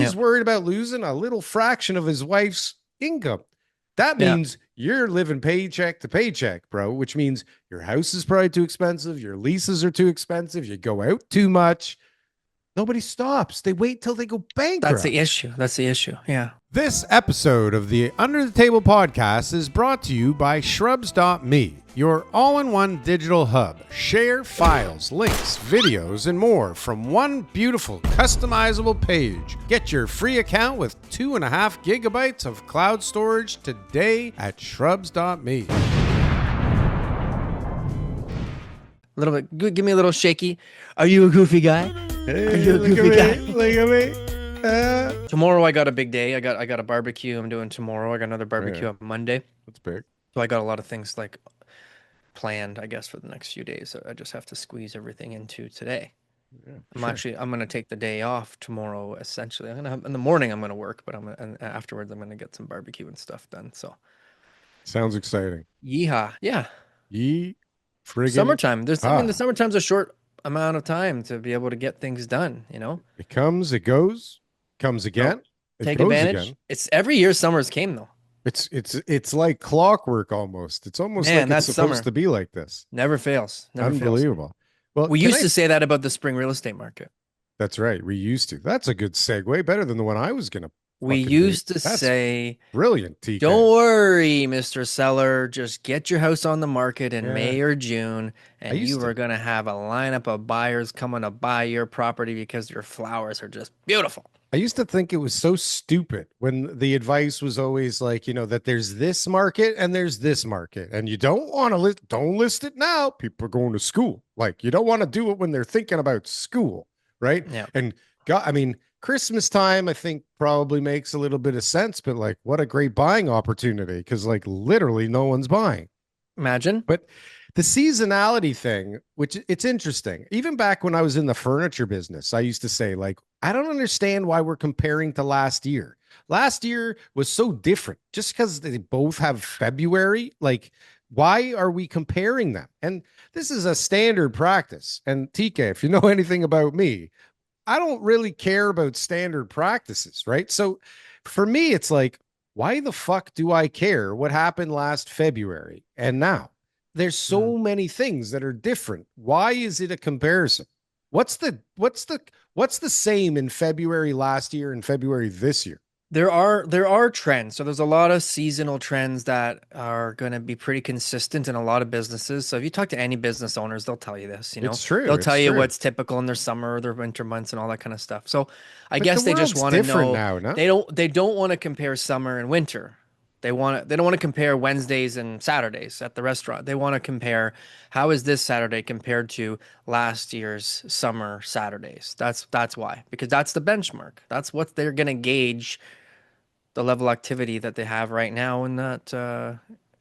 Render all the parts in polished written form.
He's worried about losing a little fraction of his wife's income. That Yeah. means you're living paycheck to paycheck, bro, which means your house is probably too expensive. Your leases are too expensive. You go out too much. Nobody stops. They wait till they go That's the bankrupt. issue. That's the issue. Yeah. This episode of the Under the Table podcast is brought to you by Shrubs.me, your all-in-one digital hub. Share files, links, videos, and more from one beautiful customizable page. Get your free account with 2.5 gigabytes of cloud storage today at Shrubs.me. A little bit. Give me a little shaky. Are you a goofy guy? Hey, Are you a goofy guy? look at me. Tomorrow I got a big day. I got a barbecue I'm doing tomorrow. I got another barbecue on Monday. That's big. So I got a lot of things like planned, I guess, for the next few days. So I just have to squeeze everything into today. Yeah, I'm gonna take the day off tomorrow. Essentially, in the morning I'm gonna work, but and afterwards I'm gonna get some barbecue and stuff done. So sounds exciting. yeehaw, yeah. Ye friggin' Summertime. The ah. summertime's a short amount of time to be able to get things done. It comes, it goes, comes So again, it take goes advantage. again. It's every year summers came though. It's like clockwork almost. It's almost Man, like it's that's supposed summer. to be like this. Never fails. Never fails. Unbelievable. Well, We used to say that about the spring real estate market. that's right. We used to. That's a good segue. Better than the one I was gonna We fucking do. used to That's say, brilliant, TK. don't worry, Mr. Seller, just get your house on the market in Yeah. May or June, I and used you to. are going to have a lineup of buyers coming to buy your property because your flowers are just beautiful. I used to think it was so stupid when the advice was always like, that there's this market and there's this market, and you don't want to don't list it now. People are going to school. Like, you don't want to do it when they're thinking about school, right? Yeah. And God, I mean, Christmas time, I think probably makes a little bit of sense, but like, what a great buying opportunity, because like literally no one's buying. Imagine. But the seasonality thing, which it's interesting. Even back when I was in the furniture business, I used to say, like, I don't understand why we're comparing to last year. Last year was so different just because they both have February. Like, why are we comparing them? And this is a standard practice. And TK, if you know anything about me, I don't really care about standard practices, right? So for me, it's like, why the fuck do I care what happened last February and now? There's so many things that are different. Why is it a comparison? What's the same in February last year and February this year? There are trends. So there's a lot of seasonal trends that are going to be pretty consistent in a lot of businesses. So if you talk to any business owners, they'll tell you this, It's true. They'll It's tell you true. what's typical in their summer or their winter months and all that kind of stuff. So I But the guess they just world's want to different know now, no? they don't want to compare summer and winter. They don't want to compare Wednesdays and Saturdays at the restaurant. They want to compare how is this Saturday compared to last year's summer Saturdays. That's why. Because that's the benchmark. That's what they're going to gauge the level of activity that they have right now in that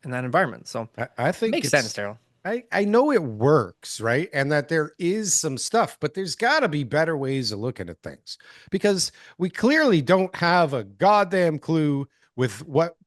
environment. So I think makes sense, it's Darryl. I know it works, right? And that there is some stuff, but there's got to be better ways of looking at things, because we clearly don't have a goddamn clue with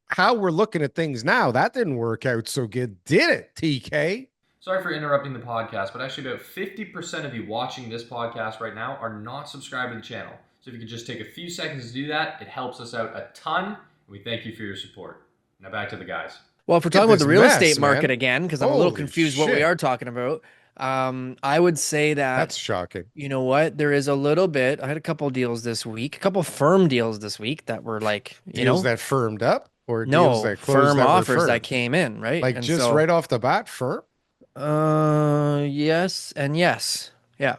how we're looking at things now. That didn't work out so good, did it, TK? Sorry for interrupting the podcast, but actually about 50% of you watching this podcast right now are not subscribed to the channel. So if you could just take a few seconds to do that, it helps us out a ton, and we thank you for your support. Now back to the guys. Well, if we're Look at talking about this the real mess, estate market man. again, because I'm a little Holy confused what we shit. are talking about, I would say that That's shocking. you know what? There is a little bit. I had a couple deals this week, a couple firm deals this week that were like, Deals that firmed up, or deals no that closed firm that were offers that firm? came in, right? Like And just so, right off the bat, firm? yes and yes. Yeah.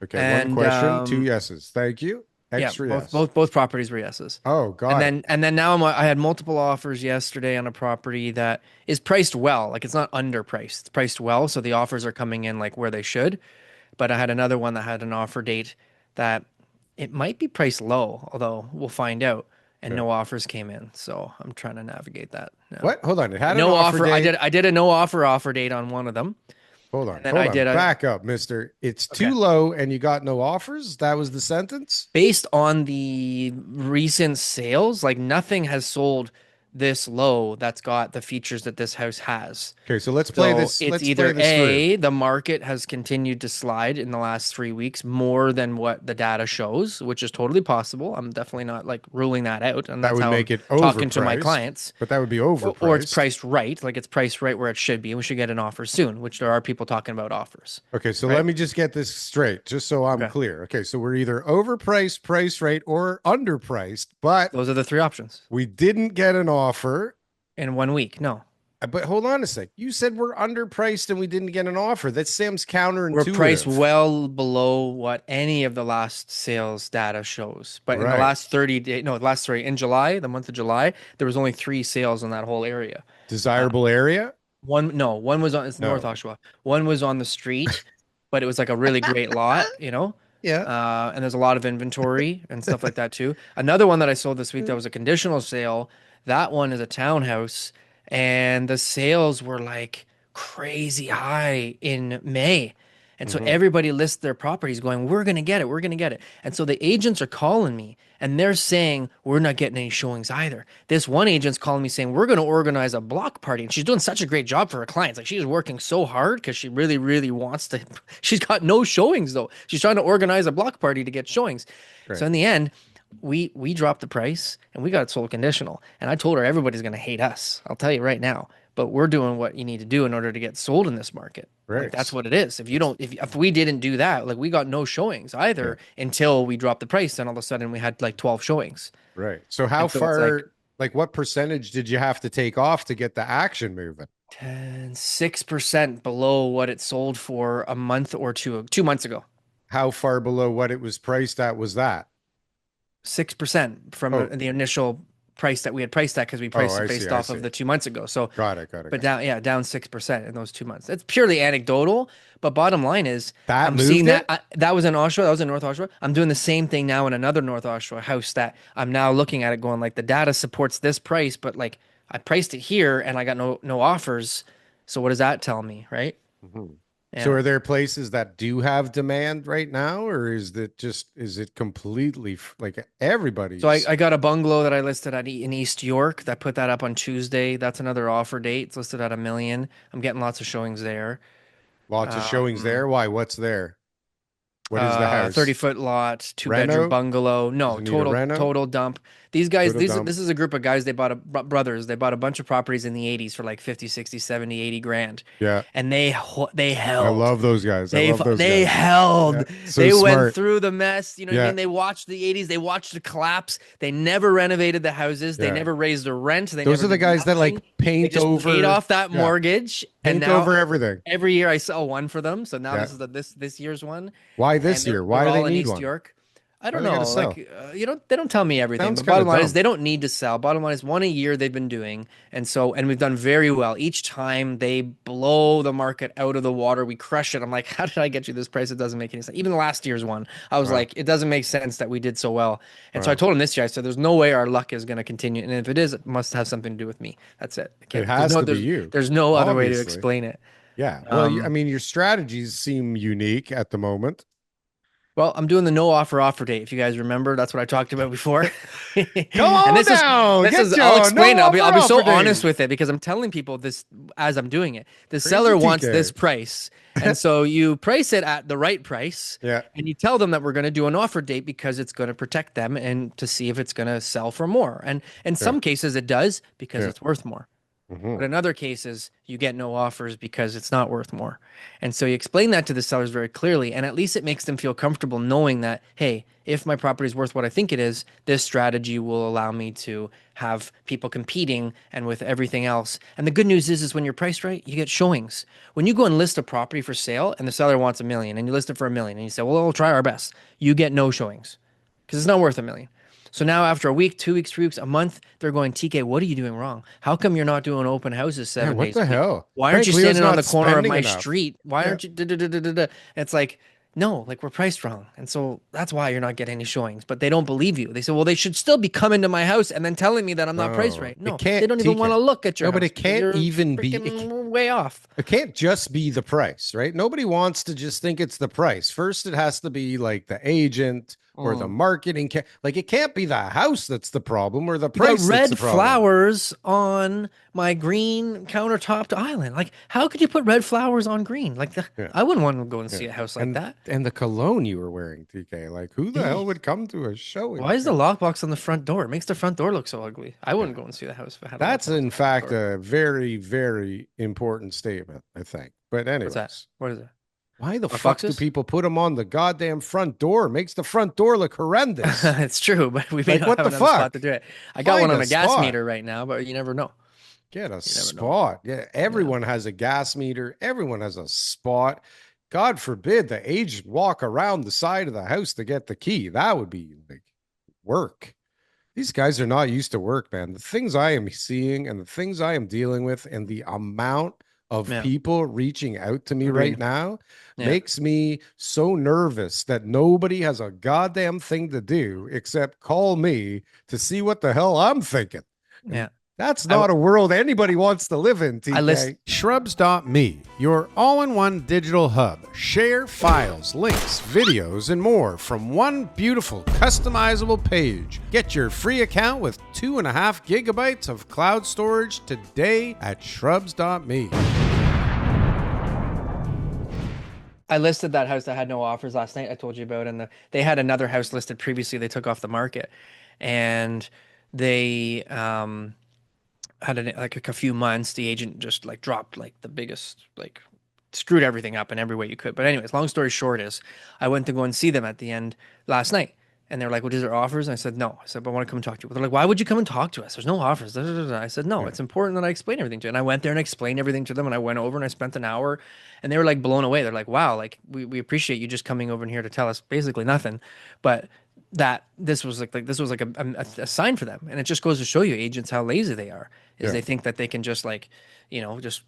Okay, one And question, two yeses. Thank you. yeah, Extra both yes. both properties were yeses. Oh, And got it. then now I had multiple offers yesterday on a property that is priced well. Like it's not underpriced. It's priced well, so the offers are coming in like where they should. But I had another one that had an offer date that it might be priced low, although we'll find out. And Okay. no offers came in, so I'm trying to navigate that now. What? Hold on. It had an No offer offer. I date. did a no offer date on one of them, Hold and on. then Hold I on. did a Back up, mister. It's okay. too low and you got no offers? That was the sentence? Based on the recent sales, like nothing has sold this low that's got the features that this house has. Okay, so let's play So this. it's Let's play either this through. A, the market has continued to slide in the last 3 weeks more than what the data shows, which is totally possible. I'm definitely not like ruling that out. And That that's would how I'm make it talking to my overpriced, clients. but that would be Or it's overpriced. priced right, like it's priced right where it should be. And we should get an offer soon, which there are people talking about offers, Okay, so let right? me just get this straight, just so I'm Okay. clear. Okay, so we're either overpriced, price rate, or underpriced, but Those are the three options we didn't get an offer. in 1 week. No, But hold on a sec. You said we're underpriced and we didn't get an offer. That seems we're priced counterintuitive. well below what any of the last sales data shows. But in the Right. last 30 days, no, last, sorry, in July, the month of July, there was only 3 sales in that whole area. Desirable area? One was on, it's North No. Oshawa. One was on the street, but it was like a really great lot, Yeah. and there's a lot of inventory and stuff like that too. Another one that I sold this week that was a conditional sale. That one is a townhouse, and the sales were like crazy high in May. And so Mhm. everybody lists their properties going, we're going to get it. We're going to get it. And so the agents are calling me and they're saying, we're not getting any showings either. This one agent's calling me saying, we're going to organize a block party. And she's doing such a great job for her clients. Like she's working so hard because she really, really wants to. She's got no showings though. She's trying to organize a block party to get showings. So Great. in the end, we dropped the price and we got it sold conditional. And I told her everybody's going to hate us. I'll tell you right now. But we're doing what you need to do in order to get sold in this market. Like that's Great. what it is. If you don't, if we didn't do that, like we got no showings Yeah. either until we dropped the price. Then all of a sudden we had like 12 showings. Right. So how And so it's like far, like what percentage did you have to take off to get the action moving? 6% below what it sold for a month or 2 months ago. How far below what it was priced at was that? 6% from Oh, the initial price that we had priced at because we oh, priced it I see. based I off see. of the 2 months ago. So Got it. Got it. but Got it. down, yeah, down 6% in those 2 months. It's purely anecdotal, but bottom line is That I'm seeing moved that it? that was in Oshawa, that was in North Oshawa. I'm doing the same thing now in another North Oshawa house that I'm now looking at it going like the data supports this price, but like I priced it here and I got no offers. So what does that tell me, right? Mhm. So Yeah. are there places that do have demand right now, or is it completely like So I, everybody's I got a bungalow that I listed in East York that put that up on Tuesday. That's another offer date. It's listed at 1 million. I'm getting lots of showings there. lots of showings Um, there? Why? What's there? What is the 30 house? foot lot, 2 bedroom Reno? bungalow. Does No, it need a reno? total dump. These guys, Total dump. this is a group of guys. They bought brothers. They bought a bunch of properties in the 80s for like 50, 60, 70, 80 grand. Yeah. And they I held. love those guys. I They love those they guys. Yeah. held. So They went smart. through the mess. You know what I Yeah. mean? They watched the 80s. They watched the collapse. They never renovated the houses. They Yeah. never raised the rent. They Those never are the did guys that nothing. like They paint just paid over. off that Yeah. mortgage. And Paint now over everything. every year I sell one for them. So now Yeah. this is this year's one, Why and this year? Why they're do they all in need East one? York. I Why don't they got to know. sell? Like they don't tell me everything, Sounds but kind of bottom line is dumb. they don't need to sell. Bottom line is one a year they've been doing, and we've done very well each time. They blow the market out of the water. We crush it. I'm like, how did I get you this price? It doesn't make any sense. Even last year's one, I was Wow. like, it doesn't make sense that we did so well. And so I Wow. told him this year, I said, there's no way our luck is going to continue, and if it is, it must have something to do with me. That's it. I It can't. has to be you, There's no other way to obviously. explain it. Yeah. Well, I Um, mean, your strategies seem unique at the moment. Well, I'm doing the no offer date. If you guys remember, that's what I talked about before. Come And on down. this Get is you I'll a no explain it. I'll be so offer honest date. with it because I'm telling people this as I'm doing it. The Crazy seller wants this TK. price. And so you price it at the right price Yeah. and you tell them that we're going to do an offer date because it's going to protect them and to see if it's going to sell for more. And in Yeah. some cases it does because Yeah. it's worth more. Mhm. But in other cases, you get no offers because it's not worth more. And so you explain that to the sellers very clearly, and at least it makes them feel comfortable knowing that, hey, if my property is worth what I think it is, this strategy will allow me to have people competing and with everything else. And the good news is when you're priced right, you get showings. When you go and list a property for sale and the seller wants 1 million and you list it for 1 million and you say, well, we'll try our best, you get no showings because it's not worth 1 million. So now after a week, 2 weeks, 3 weeks, a month, they're going, TK, what are you doing wrong? How come you're not doing open houses Yeah, 7 what days the a week? hell? Why aren't Frank you Leo's standing on not the corner of spending my enough. street? Why Yeah. aren't you? Da, da, da, da, da, da. And it's like, no, like we're priced wrong. And so that's why you're not getting any showings. But they don't believe you. They say, well, they should still be coming to my house and then telling me that I'm not priced No, right. it No, they can't. don't even want TK. to look at your No, but house it because can't you're even be. freaking way off. It can't just be the price, right? Nobody wants to just think it's the price. First, it has to be like the agent or the marketing. Like it can't be the house that's the problem or the You got price that's the red problem. flowers on my green countertopped island. Like, how could you put red flowers on green? Like, Yeah. I wouldn't want to go and see Yeah. a house like that. And the cologne you were wearing, TK. Like who the hell would come to a showing? Why is the lockbox on the front door? It makes the front door look so ugly. I wouldn't go and see the house if it had a That's lockbox on in the front fact door. a very, very important statement, I think. But What's that? anyways, What is it? why the Our fuck do foxes? people put them on the goddamn front door? Makes the front door look horrendous. It's true, but we may Like not what have the another spot to fuck? do it. I got one Find on a a gas spot. meter right now, but you never know. Get a You never know. spot. Yeah, everyone has a gas meter. Everyone has a spot. God forbid the agent walk around the side of the house to get the key. That would be like work. These guys are not used to work, man. The things I am seeing and the things I am dealing with and the amount of Yeah. people reaching out to me Agreed. right now Yeah. makes me so nervous that nobody has a goddamn thing to do except call me to see what the hell I'm thinking. And Yeah. that's not a world anybody wants to live in, TK. I list- Shrubs.me, your all-in-one digital hub. Share files, links, videos, and more from one beautiful customizable page. Get your free account with 2.5 gigabytes of cloud storage today at shrubs.me. I listed that house that had no offers last night. I told you about, and they had another house listed previously. They took off the market, and they had like a few months. The agent just like dropped like the biggest, like screwed everything up in every way you could. But anyways, long story short is, I went to go and see them at the end last night. And they're like, "What is there offers?" And I said, "No." I said, "But I want to come and talk to you." They're like, "Why would you come and talk to us? There's no offers." Da, da, da, da. I said, "No, it's important that I explain everything to you." And I went there and explained everything to them. And I went over and I spent an hour, and they were like blown away. They're like, "Wow, like we appreciate you just coming over in here to tell us basically nothing, but that this was like this was like a sign for them." And it just goes to show you agents how lazy they are. Is they think that they can just like, just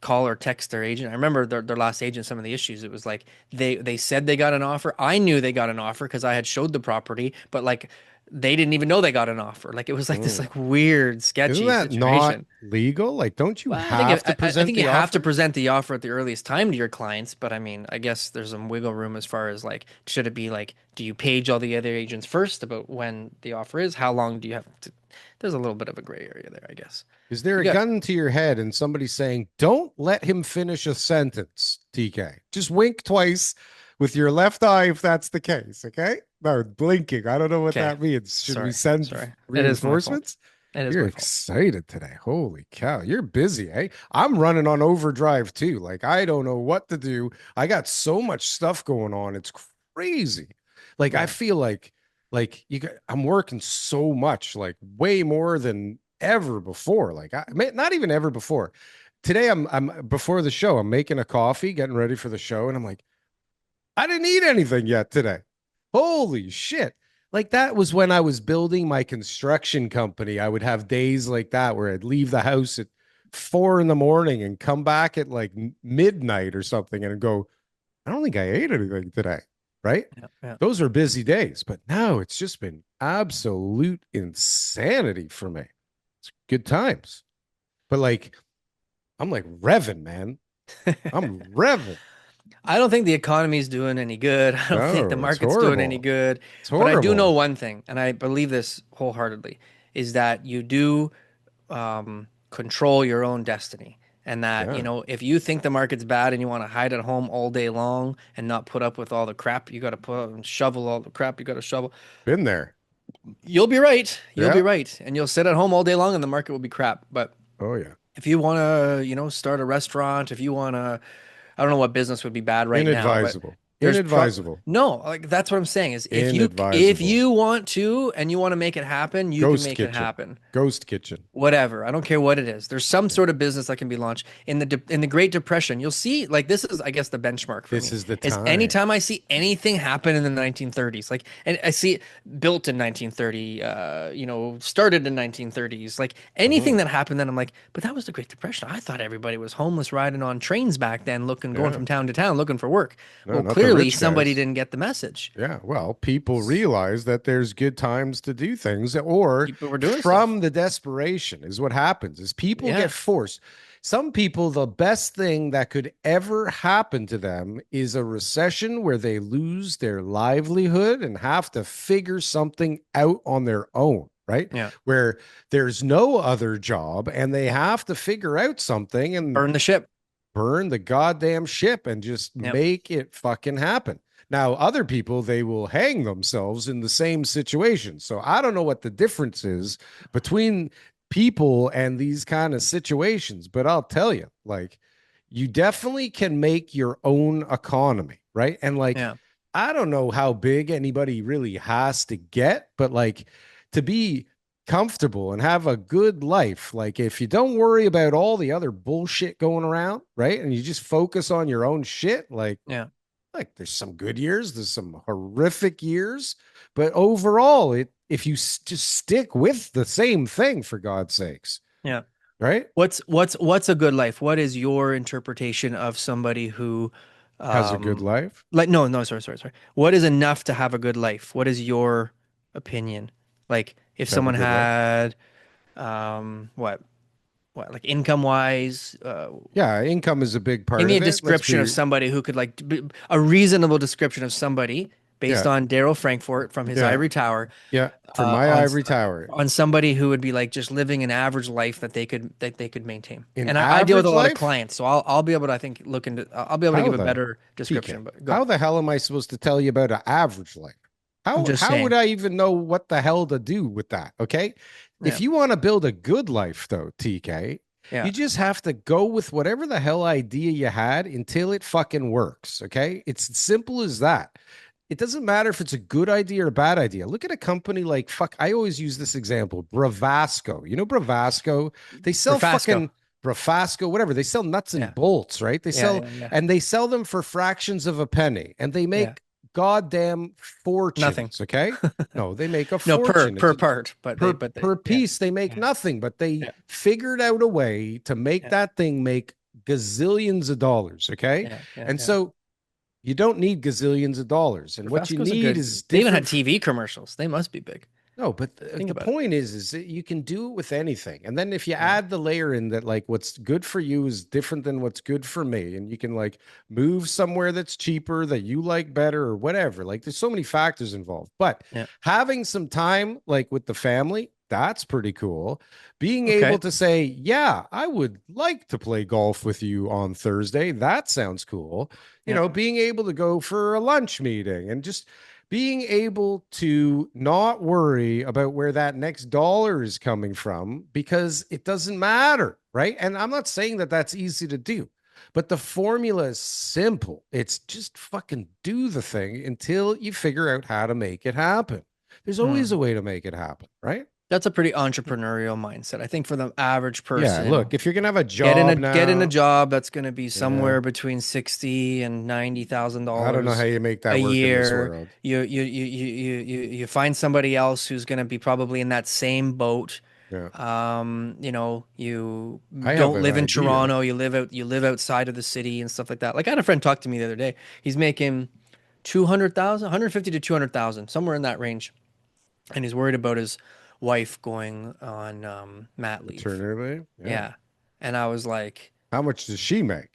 call or text their agent. I remember their last agent, some of the issues. It was like they said they got an offer. I knew they got an offer because I had showed the property, but like they didn't even know they got an offer. Like it was like this like weird, sketchy Isn't that situation. not legal? Like, don't you Well, have to I present think the you have to offer? present the offer at the earliest time to your clients, but I mean, I guess there's some wiggle room as far as like, should it be like, do you page all the other agents first about when the offer is? How long do you have to? There's a little bit of a gray area there, I guess. Is there a gun to your head and somebody saying, don't let him finish a sentence, TK? Just wink twice with your left eye if that's the case, okay? No, blinking. I don't know what that means. Should we send reinforcements? You're excited today. Holy cow. You're busy, eh? I'm running on overdrive too. Like, I don't know what to do. I got so much stuff going on. It's crazy. Like, I feel like I'm working so much, like way more than ever before. Like not even ever before. Today I'm before the show, I'm making a coffee, getting ready for the show, and I'm like, I didn't eat anything yet today. Holy shit. Like that was when I was building my construction company. I would have days like that where I'd leave the house at 4 a.m. and come back at like midnight or something and go, I don't think I ate anything today. Right? Yeah. Those are busy days, but now it's just been absolute insanity for me. It's good times. But like, I'm like revving, man. I'm revving. I don't think the economy's doing any good. I don't think the market's doing any good. But I do know one thing, and I believe this wholeheartedly, is that you do control your own destiny. And that, if you think the market's bad and you want to hide at home all day long and not put up with all the crap you got to put up and shovel all the crap you got to shovel. Been there. You'll be right. You'll be right. And you'll sit at home all day long and the market will be crap. But if you want to, start a restaurant, if you want to, I don't know what business would be bad right now. Inadvisable. Inadvisable. No, like that's what I'm saying is if you want to and you want to make it happen, you can make it happen. Ghost kitchen. Whatever. I don't care what it is. There's some sort of business that can be launched in the Great Depression. You'll see, like this is, I guess, the benchmark for me. This is the time. Anytime I see anything happen in the 1930s, like, and I see it built in 1930, started in 1930s, like anything that happened then, I'm like, but that was the Great Depression. I thought everybody was homeless riding on trains back then, going from town to town looking for work. No, well, clearly somebody didn't get the message. Yeah, well, people realize that there's good times to do things, or people were doing from the desperation is what happens. Is people get forced. some people, the best thing that could ever happen to them is a recession where they lose their livelihood and have to figure something out on their own, right? Yeah. Where there's no other job and they have to figure out something and Burn the ship. burn the goddamn ship and just Yep. make it fucking happen. Now, other people, they will hang themselves in the same situation. So I don't know what the difference is between people and these kind of situations, but I'll tell you, like, you definitely can make your own economy, right? And like, Yeah. I don't know how big anybody really has to get, but like to be comfortable and have a good life, like if you don't worry about all the other bullshit going around, right? And you just focus on your own shit, Yeah. like there's some good years, there's some horrific years, but overall, if you just stick with the same thing, for God's sakes, Yeah. right? What's a good life? What is your interpretation of somebody who Has a good life. like no, sorry. What is enough to have a good life? What is your opinion? Like if To have a someone good life. had what like income wise, Yeah, income is a big give part me a of it. Let's description of be, somebody who could a reasonable description of somebody based yeah, on Darryl Frankfort from his yeah, ivory tower, yeah. From my on ivory tower. on somebody who would be like just living an average life that they could maintain. In And I deal with a average lot of life? clients, so I'll be able to I think look into I'll be able to How give a the better TK? description. But go. How the hell am I supposed to tell you about an average life? I'm just How would saying. I even know what the hell to do with that? Okay. Yeah. If you want to build a good life though, TK, Yeah. you just have to go with whatever the hell idea you had until it fucking works. Okay. It's simple as that. It doesn't matter if it's a good idea or a bad idea. Look at a company like fuck. I always use this example, Bravasco. You know, Bravasco, they sell Profasco. fucking Brafasco, whatever. They sell nuts and Yeah. bolts, right? They Yeah. sell Yeah. Yeah. and they sell them for fractions of a penny and they Yeah. make goddamn Nothing. fortunes. Okay. No, they make a No, per fortune. per part, but they Per yeah. piece, they make Yeah. nothing, but they Yeah. figured out a way to make Yeah. that thing make gazillions of dollars. Okay. Yeah. Yeah. And Yeah. so you don't need gazillions of dollars. And what you Profasco's a need good. is They even had different. TV commercials. They must be big. No, but Think the about it. point is that you can do it with anything. And then if you Yeah. add the layer in that, like what's good for you is different than what's good for me, and you can like move somewhere that's cheaper that you like better or whatever. Like there's so many factors involved. But Yeah. having some time like with the family, that's pretty cool. Being Okay. able to say, yeah, I would like to play golf with you on Thursday. That sounds cool. You Yeah. know, being able to go for a lunch meeting and just being able to not worry about where that next dollar is coming from because it doesn't matter, right? And I'm not saying that that's easy to do, but the formula is simple. It's just fucking do the thing until you figure out how to make it happen. There's always Hmm. a way to make it happen, right? That's a pretty entrepreneurial mindset. I think for the average Yeah, person, look, if you're gonna have a job get in a now, job that's going to be yeah, somewhere between $60,000 and I don't know how $90,000 you make a that work in this year. world. You find somebody else who's going to be probably in that same boat. Yeah, You know, you I have don't an live in idea. Toronto. You live outside of the city and stuff like that. Like I had a friend talk to me the other day. He's making 200,000, 150 to 200,000, somewhere in that range, and he's worried about his wife going on mat leave. Maternity, yeah. Yeah. And I was like, How much does she make?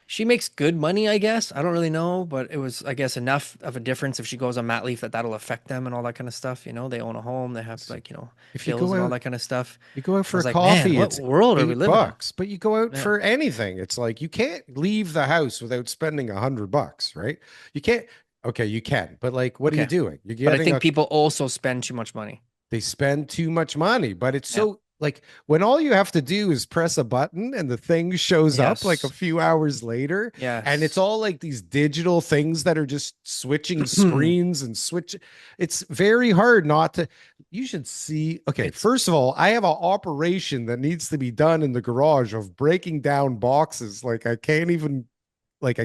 she makes good money, I guess. I don't really know, but it was, I guess, enough of a difference if she goes on mat leave that that'll affect them and all that kind of stuff. You know, they own a home, they have like, If you bills go and all out, that kind of stuff. you go out I for was a like, man, coffee, what it's world are we living in? $8, but you go out Yeah. for anything. It's like you can't leave the house without spending $100, right? You can't. Okay, you can, but like, what are you Okay. doing? You're But I getting think people also spend too much money. they spend too much money, but it's Yeah. so like when all you have to do is press a button and the thing shows up like a Yes. few hours later. And it's Yes. all like these digital things that are just switching screens and switch. It's very hard not to. You should see. Okay, It's first of all, I have an operation that needs to be done in the garage of breaking down boxes. Like I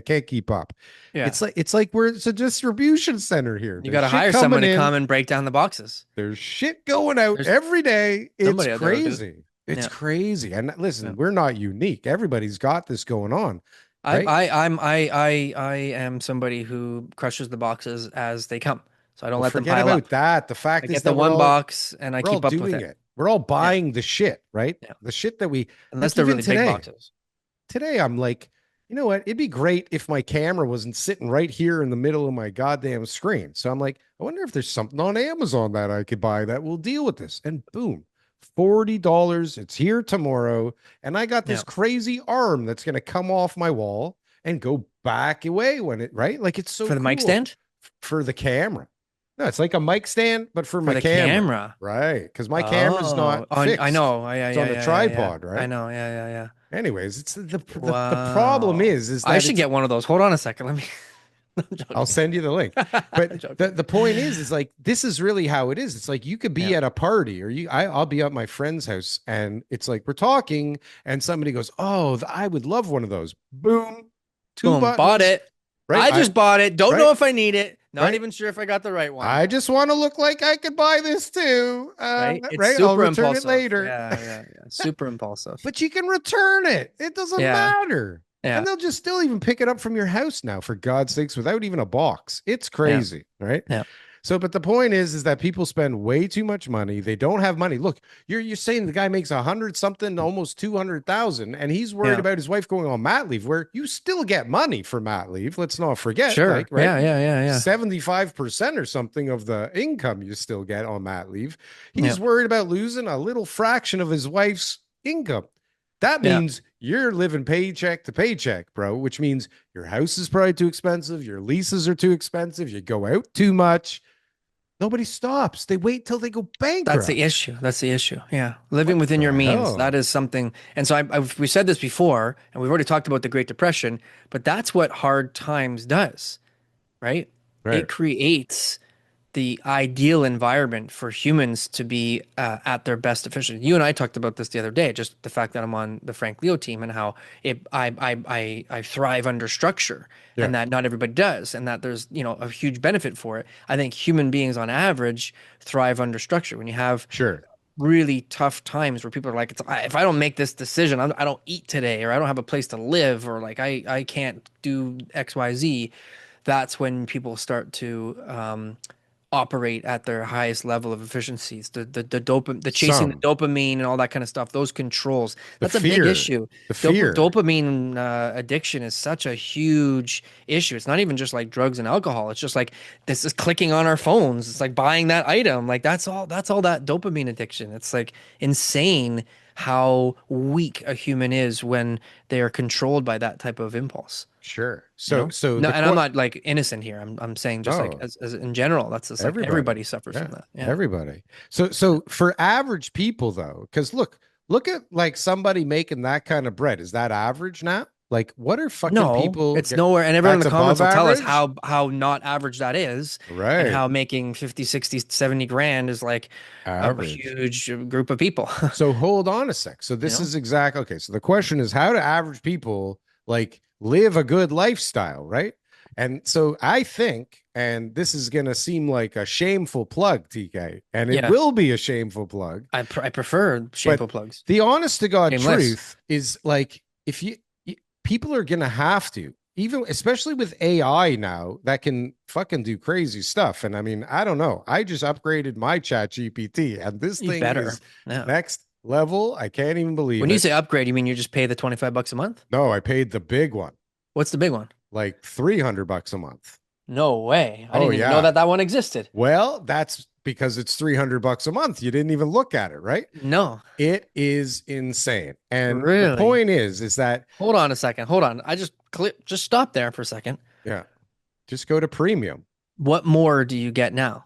can't keep up. yeah. It's like it's a distribution center here. You There's got to shit hire coming someone to in. come and break down the boxes. There's shit going out There's every day. It's somebody out there will do it. crazy. It's Yeah. crazy. And listen, Yeah. we're not unique. Everybody's got this going on, right? I am somebody who crushes the boxes as they come. So I don't Well, let them forget pile about up. that. The I fact is get the that one box and I we're all keep up with doing it. it. We're all Yeah. buying the shit, right? Yeah. The shit that we Unless like they're even really big today. boxes. Today I'm like, you know what? It'd be great if my camera wasn't sitting right here in the middle of my goddamn screen. So I'm like, I wonder if there's something on Amazon that I could buy that will deal with this. And boom, $40. It's here tomorrow. And I got this Yeah. crazy arm that's going to come off my wall and go back away when it, right? Like it's so For the cool mic stand? for the camera. No, it's like a mic stand, but for For my the camera. camera. Right. Because my camera's not Oh, I fixed. know. Yeah, It's yeah, on a yeah, yeah, yeah. tripod, I right? know. Yeah, yeah, Anyways, it's the problem Wow. is I that should it's get one of those. Hold on a second. Let me. I'm I'll joking. send you the link. I'm But joking. the point is like this is really how it is. It's like you could be Yeah. at a party or I'll be at my friend's house and it's like we're talking and somebody goes, "Oh, I would love one of those." Boom, two Boom. Bought buttons, it. right? I just bought it. Don't know Right, if I need it. Not right. even sure if I got the right one. I just want to look like I could buy this too. Right? It's Right. I'll super return it impulsive. later. Yeah, yeah, yeah. Super impulsive. But you can return it. It doesn't Yeah. matter. Yeah. And they'll just still even pick it up from your house now, for God's sakes, without even a box. It's Yeah. crazy, right? Yeah. So, but the point is that people spend way too much money. They don't have money. Look, you're saying the guy makes 100 something, almost 200,000, and he's worried Yeah. about his wife going on mat leave, where you still get money for mat leave. Let's not forget, Sure. like, right? Yeah, yeah, yeah, yeah. 75% or something of the income you still get on mat leave. He's Yeah. worried about losing a little fraction of his wife's income. That Yeah. means you're living paycheck to paycheck, bro, which means your house is probably too expensive. Your leases are too expensive. You go out too much. Nobody stops. They wait till they go bankrupt. That's the issue. That's the issue. Yeah. Living What within the your means. hell? That is something. And so we said this before, and we've already talked about the Great Depression, but that's what hard times does, right? Right. It creates the ideal environment for humans to be at their best efficiency. You and I talked about this the other day, just the fact that I'm on the Frank Leo team and how I thrive under structure Yeah. and that not everybody does, and that there's a huge benefit for it. I think human beings on average thrive under structure. When you have Sure. really tough times where people are like, if I don't make this decision, I don't eat today, or I don't have a place to live, or like I can't do X, Y, Z. That's when people start to operate at their highest level of efficiencies. The chasing the dopamine and all that kind of stuff. Those controls. That's a big issue. The fear. Dopamine addiction is such a huge issue. It's not even just like drugs and alcohol. It's just like this is clicking on our phones. It's like buying that item. Like that's all that dopamine addiction. It's like insane how weak a human is when they are controlled by that type of impulse. Sure. No, and I'm not like innocent here. I'm saying just like as in general, that's just like everybody suffers from that. Yeah. Everybody. So for average people though, because look at like somebody making that kind of bread. Is that average now? Like what are fucking people? It's nowhere. And everyone in the comments will tell us average? how not average that is. Right. And how making 50, 60, 70 grand is like average. A huge group of people. So hold on a sec. So this is exactly okay. So the question is, how do average people like live a good lifestyle, right? And so I think, and this is going to seem like a shameful plug, TK, and it will be a shameful plug. I prefer shameful plugs. The honest to God Shameless. truth is like, if people are going to have to, even especially with AI now that can fucking do crazy stuff. And I mean, I don't know. I just upgraded my chat GPT and this thing is next level. I can't even believe it. When you say upgrade, you mean you just pay the $25 a month? No, I paid the big one. What's the big one? Like $300 a month. No way. I didn't even know that one existed. Well, that's because it's $300 a month. You didn't even look at it, right? No. It is insane. And really? The point is that hold on a second. Hold on. I just stop there for a second. Yeah. Just go to premium. What more do you get now?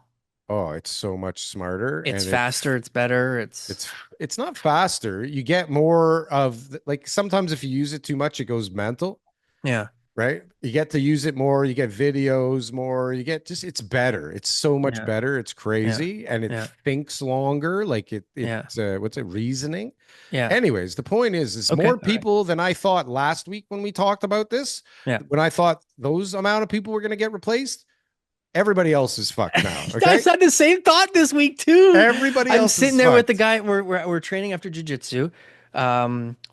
Oh, it's so much smarter. It's faster. It's better. It's not faster. You get more of like sometimes if you use it too much, it goes mental. Yeah. Right. You get to use it more. You get videos more. You get it's better. It's so much better. It's crazy. And it thinks longer. Like it's what's it? Reasoning. Yeah. Anyways, the point is more people than I thought last week when we talked about this. Yeah. When I thought those amount of people were going to get replaced, everybody else is fucked now. Okay. I had the same thought this week too. Everybody else. I'm sitting there with the guy. We're training after jiu-jitsu,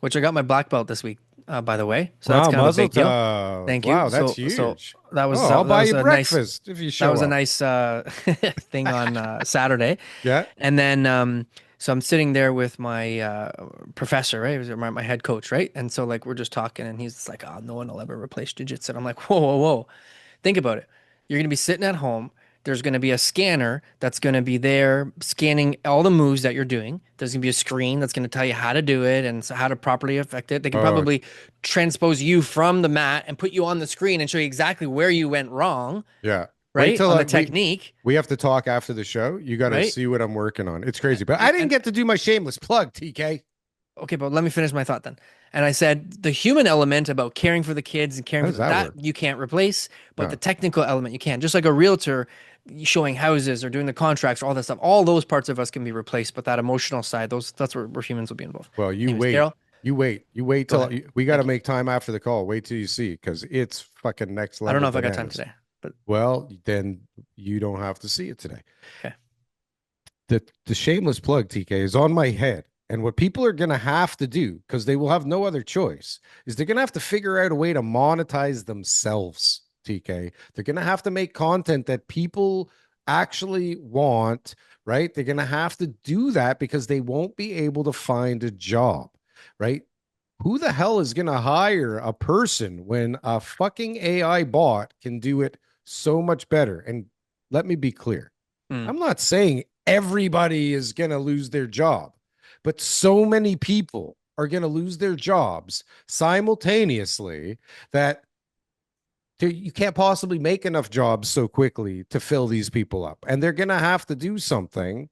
which I got my black belt this week. By the way, so that's kind of a big deal. Thank you. Wow, that's huge. So that was. I'll buy you breakfast if you show That was up. a nice thing on Saturday. Yeah. And then So I'm sitting there with my professor, right? He was my head coach, right? And so like we're just talking, and he's just like, "Oh, no one will ever replace jujitsu." And I'm like, "Whoa, whoa, whoa! Think about it. You're gonna be sitting at home. There's gonna be a scanner that's gonna be there scanning all the moves that you're doing. There's gonna be a screen that's gonna tell you how to do it and so how to properly affect it. They can Oh, probably transpose you from the mat and put you on the screen and show you exactly where you went wrong, yeah. Wait right? till On the we technique, we have to talk after the show. You got to right? see what I'm working on. It's crazy, but I didn't And get to do my shameless plug, TK. okay, but let me finish my thought then. And I said the human element about caring for the kids and caring How for does that that work? you can't replace, but the No. technical element you can. Just like a realtor showing houses or doing the contracts or all that stuff, all those parts of us can be replaced, but that emotional side, that's where humans will be involved. Well, you Anyways, wait. Daryl, You wait go till ahead. we got to Thank you. make time after the call. Wait till you see because it's fucking next I don't level know if I got time bananas. today, but Well, then you don't have to see it today. okay. The shameless plug, TK, is on my head. And what people are going to have to do, because they will have no other choice, is they're going to have to figure out a way to monetize themselves, TK. They're going to have to make content that people actually want, right? They're going to have to do that because they won't be able to find a job, right? Who the hell is going to hire a person when a fucking AI bot can do it so much better? And let me be clear. Hmm. I'm not saying everybody is going to lose their job, but so many people are going to lose their jobs simultaneously that you can't possibly make enough jobs so quickly to fill these people up. And they're going to have to do something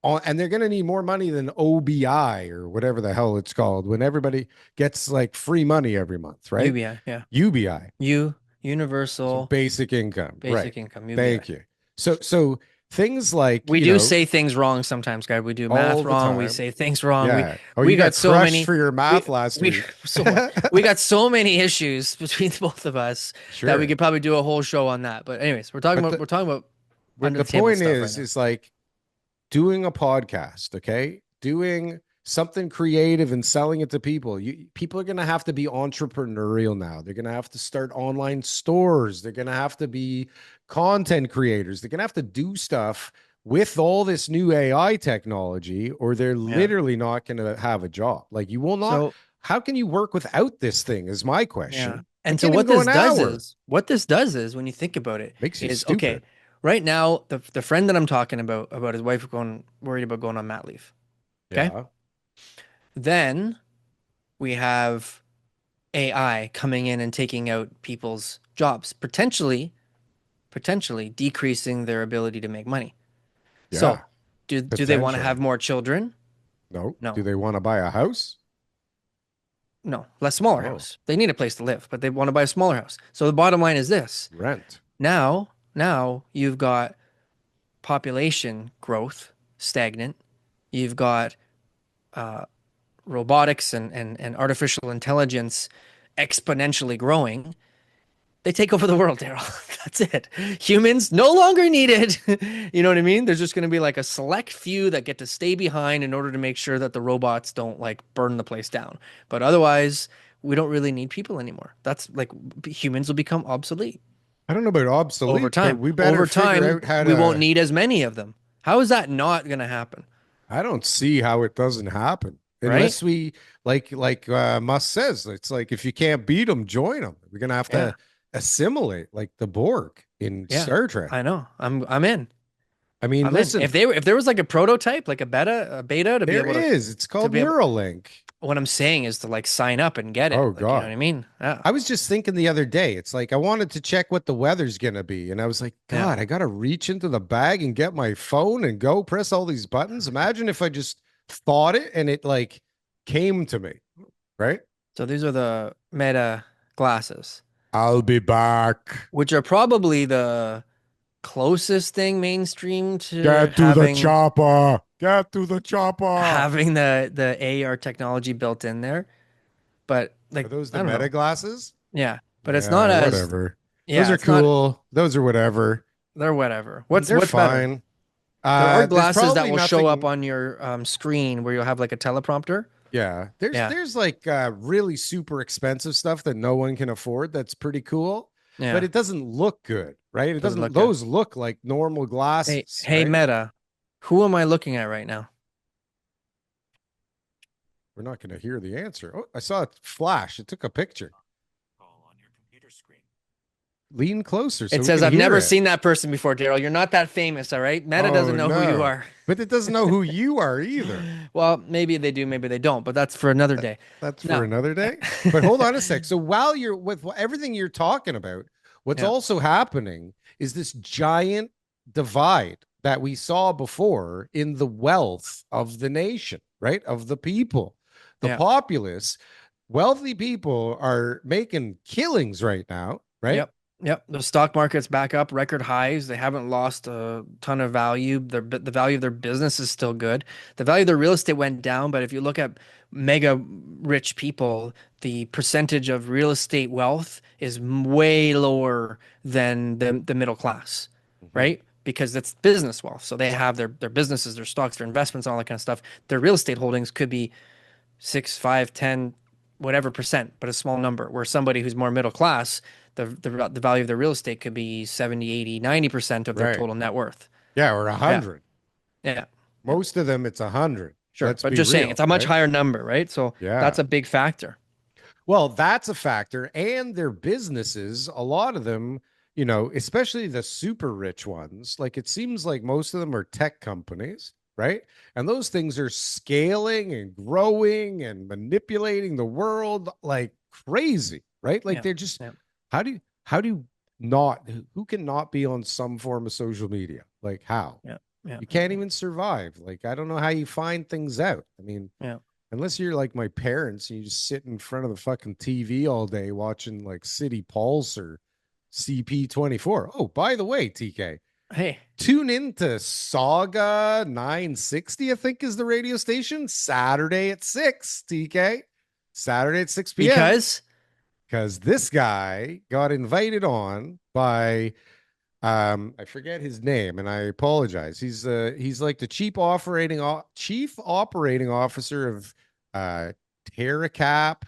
and they're going to need more money than OBI or whatever the hell it's called when everybody gets like free money every month, right? UBI, yeah. UBI. So Universal basic income, right? basic income, UBI. Thank you. So things like, We do say things wrong sometimes, guys. We do math all the wrong. We time. say things wrong. We Yeah. Oh, we you got got so crushed many for your we math last we week. so much. We got so many issues between both of us that we Sure. could probably do a whole show on that. But anyways, But we're talking about under the the table point stuff right now. is like doing a podcast, okay? Doing something creative and selling it to people. People are going to have to be entrepreneurial now. They're going to have to start online stores. They're going to have to be content creators. They're going to have to do stuff with all this new AI technology or they're Yeah. literally not going to have a job. Like you will not So how can you work without this thing is my yeah. question. I And so can't even go an hour. what this does is when you think about it Makes you is okay, stupid. right now the friend that I'm talking about his wife going worried about going on mat leave. Okay. Yeah. Then we have AI coming in and taking out people's jobs, potentially decreasing their ability to make money. So, Yeah. do they want to have Potentially. more children? No. Do No. they want to buy a house? No. Less smaller Oh, house. They need a place to live, but they want to buy a smaller house. So the bottom line is this. rent. Now you've got population growth stagnant. You've got uh, robotics and artificial intelligence exponentially growing. They take over the world, Darryl. That's it. Humans no longer needed. You know what I mean? There's just going to be like a select few that get to stay behind in order to make sure that the robots don't like burn the place down. But otherwise, we don't really need people anymore. That's like humans will become obsolete I don't know about over obsolete, but time. we better Over figure time, out how we won't to. need as many of them. How is that not going to happen? I don't see how it doesn't happen Right? unless we like Musk says. It's like if you can't beat them, join them. We're gonna have Yeah. to assimilate like the Borg in Yeah. Star Trek. I know. I'm in. I mean, I'm in. listen, If there was like a prototype, like a beta to be there able is. It's to called be able Neuralink. what I'm saying is to like sign up and get it. Oh Like, you know what God. I mean? Yeah. I was just thinking the other day, it's like I wanted to check what the weather's gonna be, and I was like, Yeah. God, I gotta reach into the bag and get my phone and go press all these buttons. Imagine if I just thought it and it like came to me, right? So these are the Meta glasses, I'll be back. which are probably the closest thing mainstream to Get to the chopper. Get to the chopper. having the AR technology built in there. But Are like, those I the don't meta know. glasses? Yeah. But it's not Yeah, as whatever. Those yeah, are it's not cool. Those are whatever. they're whatever. They're What's better? fine. There are There's glasses that probably will show up nothing. on your screen where you'll have like a teleprompter. Yeah, Yeah. there's like really super expensive stuff that no one can afford. That's pretty cool, but Yeah. it doesn't look good, right? It Doesn't doesn't. look good. Those look like normal Hey, glasses, hey, right? Meta, who am I looking at right now? We're not going to hear the answer. Oh, I saw a flash. It took a picture. Call on your computer screen. Lean closer so It we says, can I've hear never it. seen that person before, Darryl. You're not that famous, all right? Meta Oh doesn't know who you no. are. But it doesn't know who you are either. Well, maybe they do, maybe they don't, but that's for another day. That's for Now, another day. But hold on a sec. So while you're with everything you're talking about, what's yeah, also happening is this giant divide that we saw before in the wealth of the nation, right? Of the people, the yeah, populace. Wealthy people are making killings right now, right? yep, yep. The stock market's back up, record highs. They haven't lost a ton of value. The value of their business is still good. The value of their real estate went down, but if you look at mega rich people, the percentage of real estate wealth is way lower than the middle class, Mhm. right? Because that's business wealth. So they have their businesses, their stocks, their investments, all that kind of stuff. Their real estate holdings could be 6, 5, 10, whatever percent, but a small number. Where somebody who's more middle class, the value of their real estate could be 70, 80, 90% of their Right. total net worth. Yeah, or a Yeah. hundred. Yeah. Yeah. Most of them, it's 100. Sure. Let's But be just saying, it's real, a much right? higher number, right? So Yeah. that's a big factor. Well, that's a factor. And their businesses, a lot of them, especially the super rich ones, like it seems like most of them are tech companies, right? And those things are scaling and growing and manipulating the world like crazy, right? Like Yeah. they're just, Yeah. how do you not, who can not be on some form of social media? Like how? Yeah. Yeah. You can't even survive. Like, I don't know how you find things out. I mean, Yeah. unless you're like my parents and you just sit in front of the fucking TV all day watching like City Pulse or CP24. Oh, by the way, TK, Hey, tune into Saga 960, I think is the radio station, Saturday at 6, TK. Saturday at 6 p.m. Because this guy got invited on by I forget his name, and I apologize. He's like the chief operating officer of uh TerraCap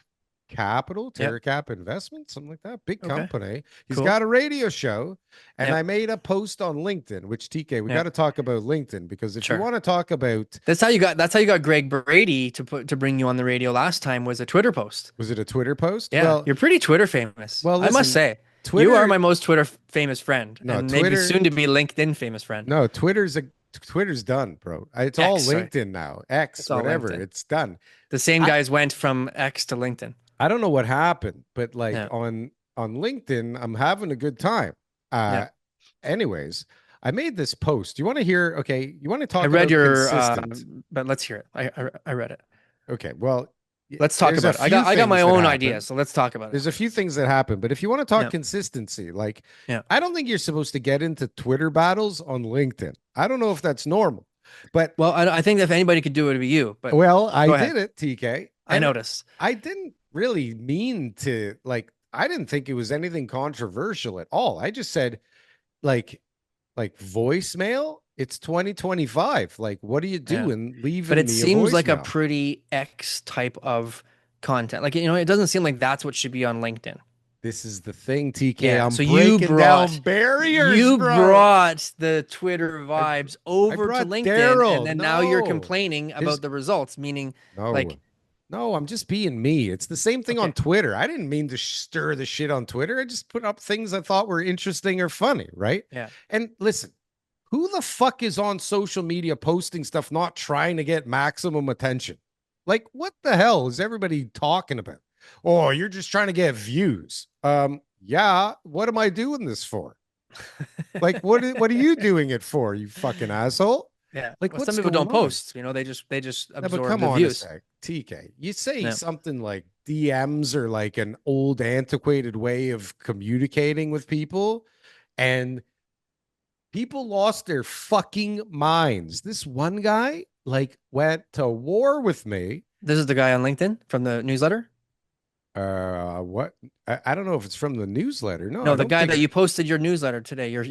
Capital, yep. TerraCap Investment, something like that. Big Okay. company. He's Cool. got a radio show, and Yep. I made a post on LinkedIn, which TK, we Yep. got to talk about LinkedIn because if you Sure. want to talk about That's how you got Greg Brady to bring you on the radio last time was a Twitter post. was it a Twitter post? Yeah, you're pretty Twitter famous. Well, I must listen, say. Twitter, You are my most Twitter famous friend, no, and maybe Twitter, soon to be LinkedIn famous friend. no, Twitter's done, bro. It's all X, sorry. LinkedIn now. X, It's all whatever. LinkedIn. It's done. The same I- guys went from X to LinkedIn. I don't know what happened, but like Yeah. on LinkedIn, I'm having a good time. Yeah. Anyways, I made this post. You want to hear? Okay, you want to talk I read about your, consistent? but let's hear it. I read it. Okay, well, Let's talk there's a about it. I few got my things that own happen. ideas, so let's talk about There's it. a few things that happen, but if you want to talk Yeah. consistency, like Yeah. I don't think you're supposed to get into Twitter battles on LinkedIn. I don't know if that's normal, but Well, I think if anybody could do it, it'd be you. But well, I go did ahead. it, TK. I and noticed. I didn't really mean to I didn't think it was anything controversial at all. I just said like voicemail, it's 2025. Like, what are you Yeah. doing leaving But it me seems like a voicemail? pretty X type of content. Like, it doesn't seem like that's what should be on LinkedIn. This is the thing, TK. Yeah, I'm so you breaking brought- down barriers, You bro. brought the Twitter vibes over to brought LinkedIn, Darryl. and then now you're No. complaining His- about the results, meaning like, No, I'm just being me. It's the same thing on Okay. Twitter. I didn't mean to stir the shit on Twitter. I just put up things I thought were interesting or funny, right? yeah, And listen, who the fuck is on social media posting stuff not trying to get maximum attention? Like, what the hell is everybody talking about? Oh, you're just trying to get views. Yeah, what am I doing this for? Like, what are you doing it for, you fucking asshole? yeah. Like, Well, what's some people going don't on? post. They just Yeah, but absorb come the on views. a sec, TK. You say Yeah. something like DMs are like an old, antiquated way of communicating with people, and people lost their fucking minds. This one guy went to war with me. This is the guy on LinkedIn from the newsletter. What? I don't know if it's from the newsletter. No, No, I the don't guy think that you posted your newsletter today. Your Oh,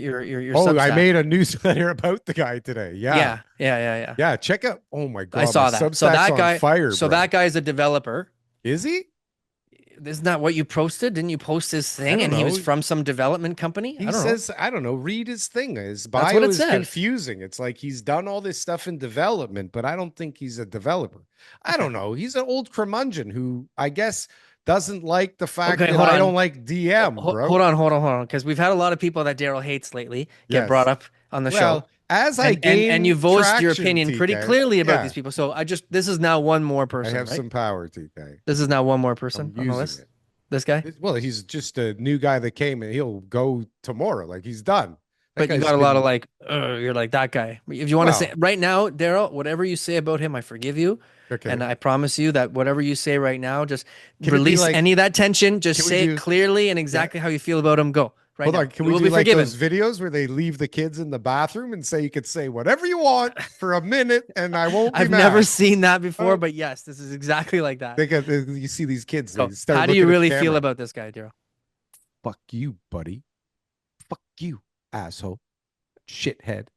I Substack. made a newsletter about the guy today. Yeah. Yeah, check out. Oh my god, I saw my that. Substack's on fire, So bro. that guy's a developer. Is he? isn't that what you posted? Didn't you post his I thing don't and he was know. from some development company? I He don't know. says, I don't know, read his thing. His That's what bio it is says. confusing. It's like he's done all this stuff in development, but I don't think he's a developer. I Okay. don't know. He's an old curmudgeon who I guess doesn't like the fact Okay, that hold I don't on. like DM, bro. Hold on. Because we've had a lot of people that Daryl hates lately get brought Yes. up on the show. Well, as I And you gain voiced your traction, opinion pretty TK, clearly about yeah, these people. So this is now one more I person, have right? some power, TK. This is now one more I'm person on the using list. it. This guy. Well, he's just a new guy that came and he'll go tomorrow. Like he's done. That But you guy's got a lot of been, like, you're like that guy. If you want to say well, right now, Daryl, whatever you say about him, I forgive you. okay. And I promise you that whatever you say right now, just Can it be release like, any of that tension. Just can we say it do, clearly and yeah. exactly how you feel about him. Go right Hold now. on. Can You we will do be like forgiven. those videos where they leave the kids in the bathroom and say you could say whatever you want for a minute and I won't be I've mad? never seen that before, Oh, but yes, this is exactly like that. they get, you see these kids, they So, start how do you looking at the really feel camera. about this guy, Daryl? Fuck you, buddy. Fuck you, asshole. Shithead.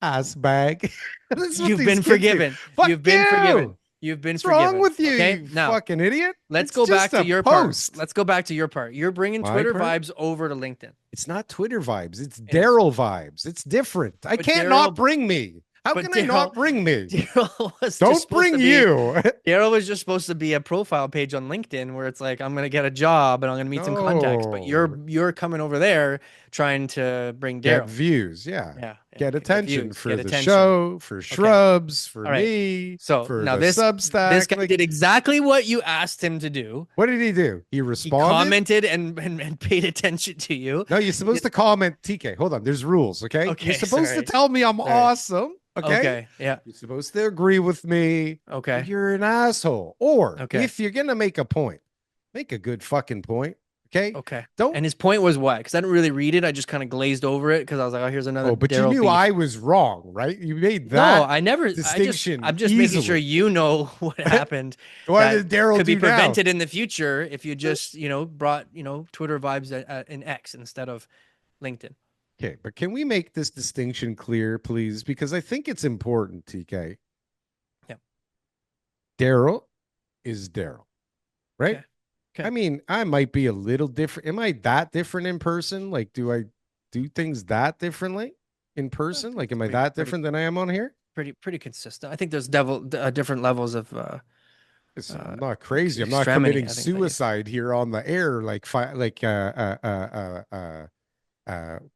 Ass bag. This is what You've these been kids do. forgiven. Fuck You've been forgiven. you. You've been What's wrong forgiven. with you, Okay, you now fucking idiot? let's It's go back just to a your part. post. Let's go back to your part. You're bringing My Twitter part? vibes over to LinkedIn. It's not Twitter vibes. It's It is. Darryl vibes. It's different. I But can't Daryl, not bring me. How but can I not Daryl, bring me? Daryl was just Don't supposed bring to be. you. Daryl was just supposed to be a profile page on LinkedIn where it's like I'm gonna get a job and I'm gonna meet some contacts. But No. you're coming over there trying to bring Get Daryl. views. Yeah. Yeah, Get get attention views, for get the attention. show, for Okay, shrubs, for all right. me, So for now the this Substack. guy Like, did exactly what you asked him to do. what did he do? He He responded. commented and paid attention to you. No, you're He did, supposed to comment. TK, hold on. There's rules. Okay. You're okay, supposed to sorry, tell me I'm sorry. awesome. Okay. Okay, yeah, You're supposed to agree with me. okay, You're an asshole. Or okay, if you're going to make a point, make a good fucking point. Okay. okay. Don't. And his point was what? Because I didn't really read it. I just kind of glazed over it because I was like, oh, here's another Oh, but you Daryl knew beef. I was wrong, right? You made No, that I never. distinction I'm just making sure easily. you know what happened. What that did Darryl could be do now? prevented in the future if you just, brought, Twitter vibes in X instead of LinkedIn. Okay, but can we make this distinction clear, please? Because I think it's important, TK. Yeah. Darryl is Darryl, right? Okay. Okay. I mean, I might be a little different. Am I that different in person? Like, do I do things that differently in person? Like, am I that different than I am on here? Pretty consistent. I think there's different levels of Listen, I'm not crazy. I'm not extremity, committing I think, that you- suicide here on the air, like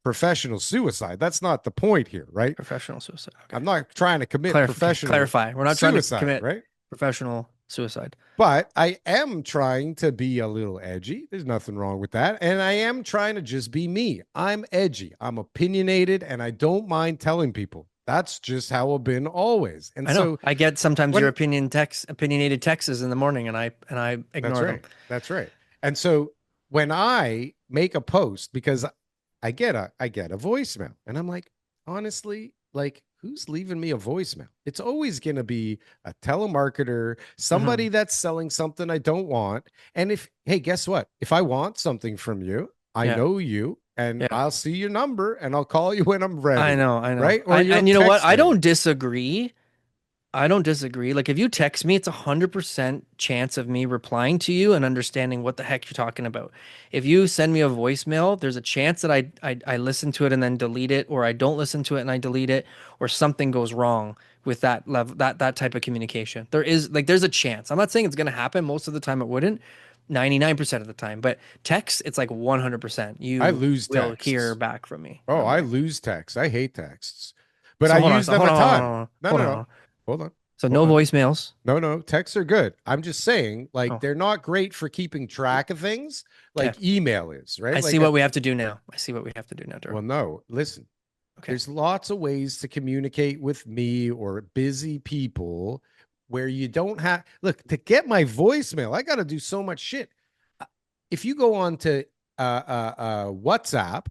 professional suicide. That's not the point here, right? professional suicide. Okay. I'm not trying to commit professional Clarify. We're not trying to suicide, commit right? professional suicide. But I am trying to be a little edgy. There's nothing wrong with that. And I am trying to just be me. I'm edgy. I'm opinionated, and I don't mind telling people. That's just how I've been always. And I know. so I get sometimes when- your opinionated texts in the morning, and I ignore that's right. them. That's right. And so when I make a post, because I get a voicemail, and I'm like, honestly, like, who's leaving me a voicemail? It's always going to be a telemarketer, somebody that's selling something I don't want. And hey, guess what? If I want something from you, I know you, and I'll see your number and I'll call you when I'm ready. I know. Right? Or And you know what? text I me. don't disagree. Like if you text me, it's 100% chance of me replying to you and understanding what the heck you're talking about. If you send me a voicemail, there's a chance that I listen to it and then delete it, or I don't listen to it and I delete it, or something goes wrong with that level, that type of communication. There's a chance. I'm not saying it's going to happen. Most of the time it wouldn't. 99% of the time, but text, it's like 100%. I lose will texts. hear back from me. Oh, I lose texts. I hate texts, but So I hold on, use so them hold a on, ton. hold on, No, hold no, on. no. Hold on. So Hold no on. voicemails. No, texts are good. I'm just saying, like, Oh. they're not great for keeping track of things like email is, right? I Like see what we have to do now. Darryl. Well, no, listen. Okay. There's lots of ways to communicate with me or busy people where you don't have to get my voicemail. I got to do so much shit. If you go on to WhatsApp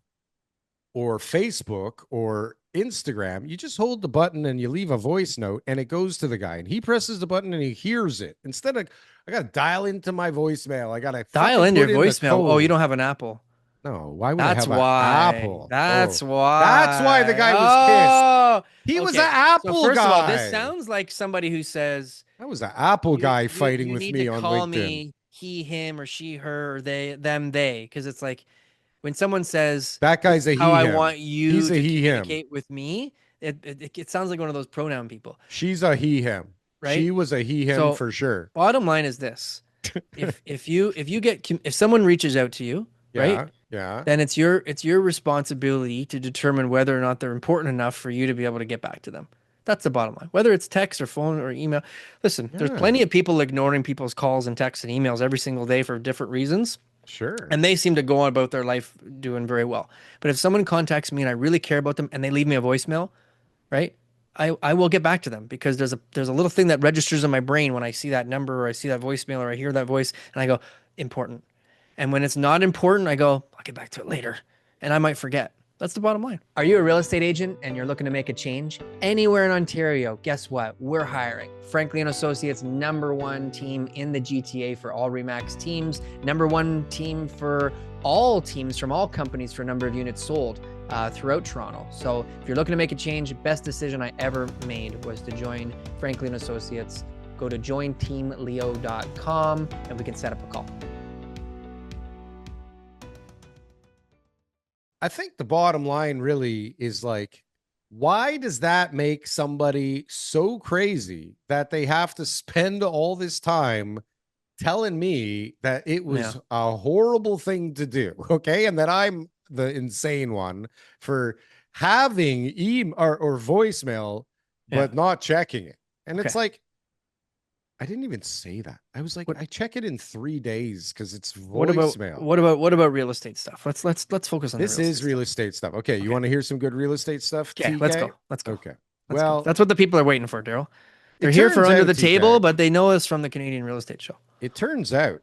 or Facebook or Instagram, you just hold the button and you leave a voice note and it goes to the guy and he presses the button and he hears it. Instead of, I got to dial into my voicemail. I got to Dial into your voicemail. Oh, you don't have an Apple. No, why would That's I have why. an Apple? That's why. That's why the guy was pissed. He was an okay. Apple So first guy. of all, this sounds like somebody who says That was an Apple guy fighting with need me to on call LinkedIn. me he, him, or she, her, or they, them, they, because it's like when someone says, That "This guy's is a how he, I him. want He's you a to he, him. communicate with me," it sounds like one of those pronoun people, She's a he, him. right? She was a he, him So, for sure. bottom line is this: if someone reaches out to you, right, Yeah. Yeah. then it's your responsibility to determine whether or not they're important enough for you to be able to get back to them. That's the bottom line. Whether it's text or phone or email. Listen, there's Yeah. plenty of people ignoring people's calls and texts and emails every single day for different reasons, Sure. and they seem to go on about their life doing very well. But if someone contacts me and I really care about them and they leave me a voicemail, right? I will get back to them because there's a little thing that registers in my brain when I see that number or I see that voicemail or I hear that voice and I go, important. And when it's not important, I go, I'll get back to it later. And I might forget. That's the bottom line. Are you a real estate agent and you're looking to make a change? Anywhere in Ontario, guess what? We're hiring. Frankly and Associates, #1 team in the GTA for all REMAX teams, #1 team for all teams from all companies for number of units sold throughout Toronto. So if you're looking to make a change, best decision I ever made was to join Frankly and Associates. Go to jointeamleo.com and we can set up a call. I think the bottom line really is like, why does that make somebody so crazy that they have to spend all this time telling me that it was a horrible thing to do? Okay. And that I'm the insane one for having or voicemail, but not checking it. And it's like, I didn't even say that. I was like, I check it in 3 days because it's voicemail. What about real estate stuff? Let's focus on this. Is real estate stuff. Okay, you want to hear some good real estate stuff? Okay, TK? let's go. Okay. Well, that's what the people are waiting for, Darryl. They're here for under the table, but they know us from the Canadian Real Estate Show. It turns out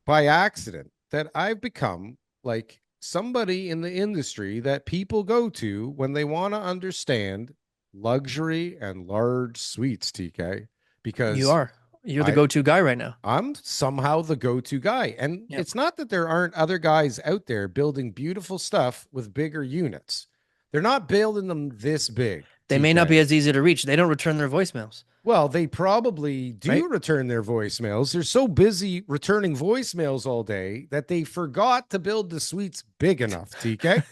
by accident that I've become like somebody in the industry that people go to when they want to understand luxury and large suites, TK, because you're the go-to guy right now. I'm somehow the go-to guy. And it's not that there aren't other guys out there building beautiful stuff with bigger units. They're not building them this big. They may not be as easy to reach. They don't return their voicemails. Well, they probably do return their voicemails. They're so busy returning voicemails all day that they forgot to build the suites big enough, TK.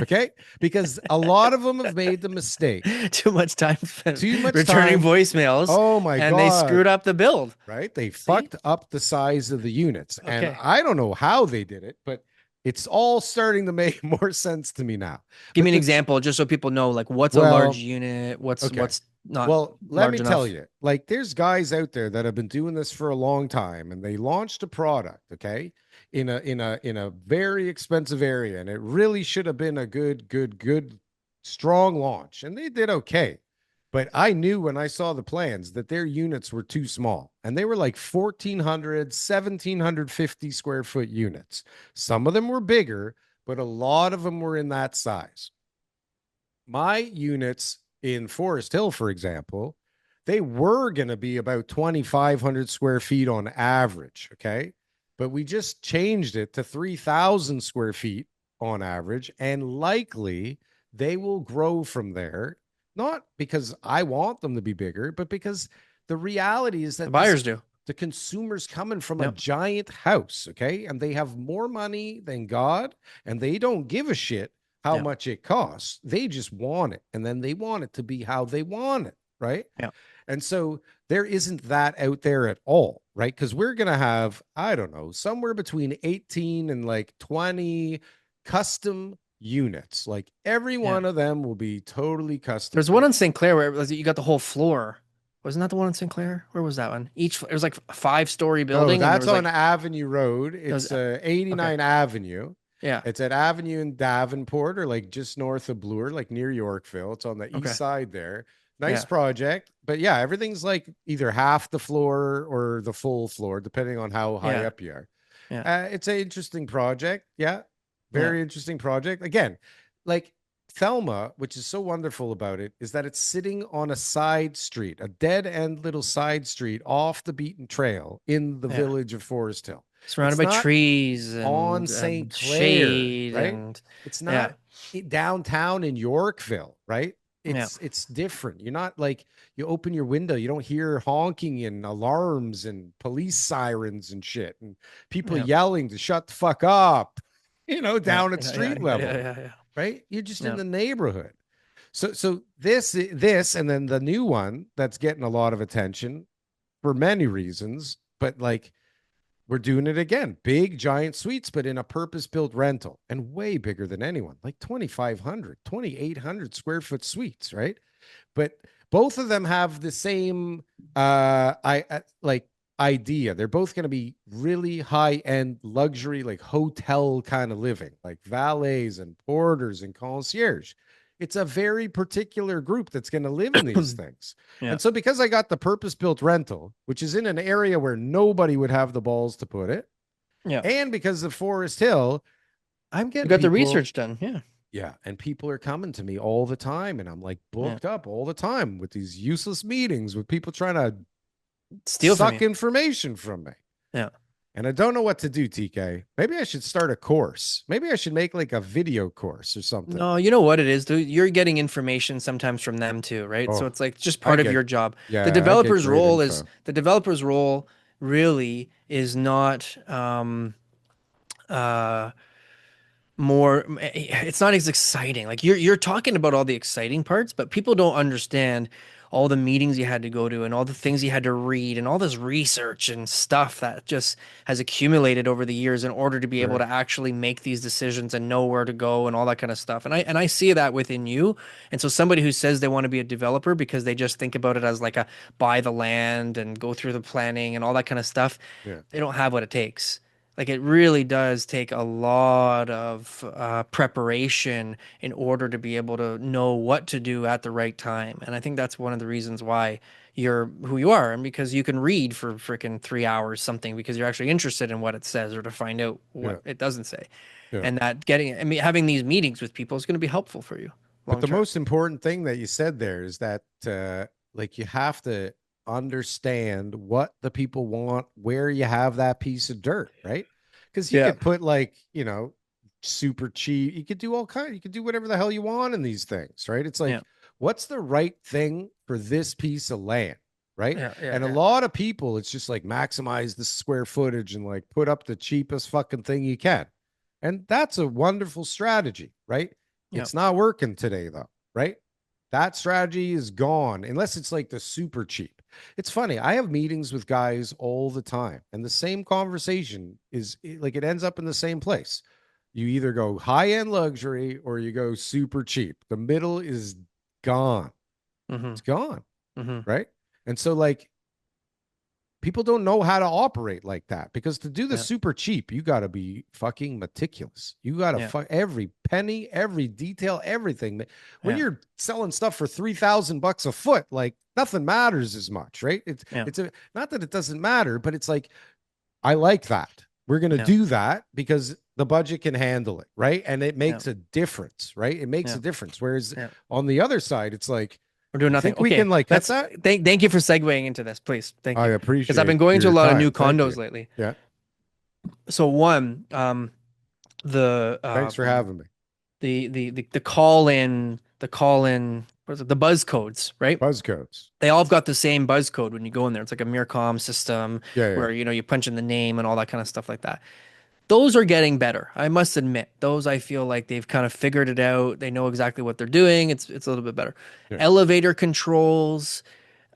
Okay? Because a lot of them have made the mistake. Too much time spent returning voicemails. Oh my God. And they screwed up the build. Right? They fucked up the size of the units. And I don't know how they did it, but it's all starting to make more sense to me now. Give me an example just so people know, like, what's a large unit? What's not. Well, let me tell you, like, there's guys out there that have been doing this for a long time, and they launched a product, okay, in a very expensive area, and it really should have been a good strong launch, and they did okay. But I knew when I saw the plans that their units were too small, and they were like 1,400, 1,750 square foot units. Some of them were bigger, but a lot of them were in that size. My units in Forest Hill, for example, they were going to be about 2,500 square feet on average. Okay. But we just changed it to 3,000 square feet on average, and likely they will grow from there. Not because I want them to be bigger, but because the reality is that the buyers do. The consumer's coming from a giant house, okay? And they have more money than God, and they don't give a shit how much it costs. They just want it, and then they want it to be how they want it, right? Yeah. And so there isn't that out there at all, right? Because we're going to have, I don't know, somewhere between 18 and like 20 custom units. Like every one of them will be totally custom. There's one in St. Clair where you got the whole floor. Wasn't that the one in St. Clair? Where was that one? It was like a 5-story building. Oh, that's on Avenue Road. It's 89 Avenue. Yeah. It's at Avenue in Davenport, or like just north of Bloor, like near Yorkville. It's on the east side there. Nice project. But yeah, everything's like either half the floor or the full floor, depending on how high up you are. Yeah. It's an interesting project. Yeah. Very interesting project. Again, like Thelma, which is so wonderful about it, is that it's sitting on a side street, a dead end little side street off the beaten trail in the village of Forest Hill. Surrounded by trees and on St. Clair, shade, right? And it's not downtown in Yorkville, right? Yeah. it's different. You're not like you open your window, you don't hear honking and alarms and police sirens and shit and people Yeah. yelling to shut the fuck up, Yeah. down at Yeah. Yeah. street Yeah. Yeah. level, Yeah. Yeah. right? You're just in Yeah. the neighborhood. So this and then the new one that's getting a lot of attention for many reasons, but like we're doing it again. Big giant suites, but in a purpose-built rental and way bigger than anyone, like 2,500, 2,800 square foot suites, right? But both of them have the same like idea. They're both going to be really high-end luxury, like hotel kind of living, like valets and porters and concierge. It's a very particular group that's going to live in these things. Yeah. And so because I got the purpose-built rental, which is in an area where nobody would have the balls to put it, Yeah. and because of Forest Hill, I'm You getting got the people. research done. Yeah. Yeah, and people are coming to me all the time, and I'm like Yeah. booked up all the time with these useless meetings with people trying to Steal from suck you. information from me. Yeah. And I don't know what to do, TK. Maybe I should start a course. Maybe I should make like a video course or something. No, you know what it is, dude. You're getting information sometimes from them too, right? So Oh, it's like just I part of get, your job. yeah, The I get developer's great role is info. the developer's role really is not uh more it's not as exciting. Like you're talking about all the exciting parts, but people don't understand all the meetings you had to go to and all the things you had to read and all this research and stuff that just has accumulated over the years in order to be able Sure. to actually make these decisions and know where to go and all that kind of stuff. And I see that within you. And so somebody who says they want to be a developer because they just think about it as like a buy the land and go through the planning and all that kind of stuff, Yeah. they don't have what it takes. Like it really does take a lot of preparation in order to be able to know what to do at the right time. And I think that's one of the reasons why you're who you are, and because you can read for freaking 3 hours something because you're actually interested in what it says or to find out Yeah. what it doesn't say. Yeah. And that getting, I mean, having these meetings with people is going to be helpful for you But long the term. most important thing that you said there is that like you have to understand what the people want, where you have that piece of dirt, right? Because you Yeah. could put like, super cheap. You could do you could do whatever the hell you want in these things, right? It's like, Yeah. what's the right thing for this piece of land, right? Yeah. Yeah. And a Yeah. lot of people, it's just like maximize the square footage and like put up the cheapest fucking thing you can. And that's a wonderful strategy, right? Yeah. It's not working today, though, right? That strategy is gone unless it's like the super cheap. It's funny. I have meetings with guys all the time, and the same conversation is like it ends up in the same place. You either go high end luxury or you go super cheap. The middle is gone. Mm-hmm. It's gone, Mm-hmm. right? And so, like, people don't know how to operate like that because to do the Yeah. super cheap, you got to be fucking meticulous. You got to Yeah. fuck every penny, every detail, everything. When Yeah. you're selling stuff for $3,000 a foot, like nothing matters as much, right? Yeah. It's a not that it doesn't matter, but it's like I like that. We're gonna Yeah. do that because the budget can handle it, right? And it makes Yeah. a difference, right? It makes Yeah. a difference. Whereas Yeah. on the other side, it's like We're doing you nothing. think we Okay, can like cut let's that? thank you for segueing into this, please. Thank I you. Because I've been appreciate going to a your lot of time. new Thank condos you. lately. Yeah. So one, the Thanks for having me. the call in what is it, the buzz codes, right? Buzz codes. They all have got the same buzz code when you go in there. It's like a Mircom system Yeah, where you punch in the name and all that kind of stuff like that. Those are getting better. I must admit. Those I feel like they've kind of figured it out. They know exactly what they're doing. It's a little bit better. Yeah. Elevator controls,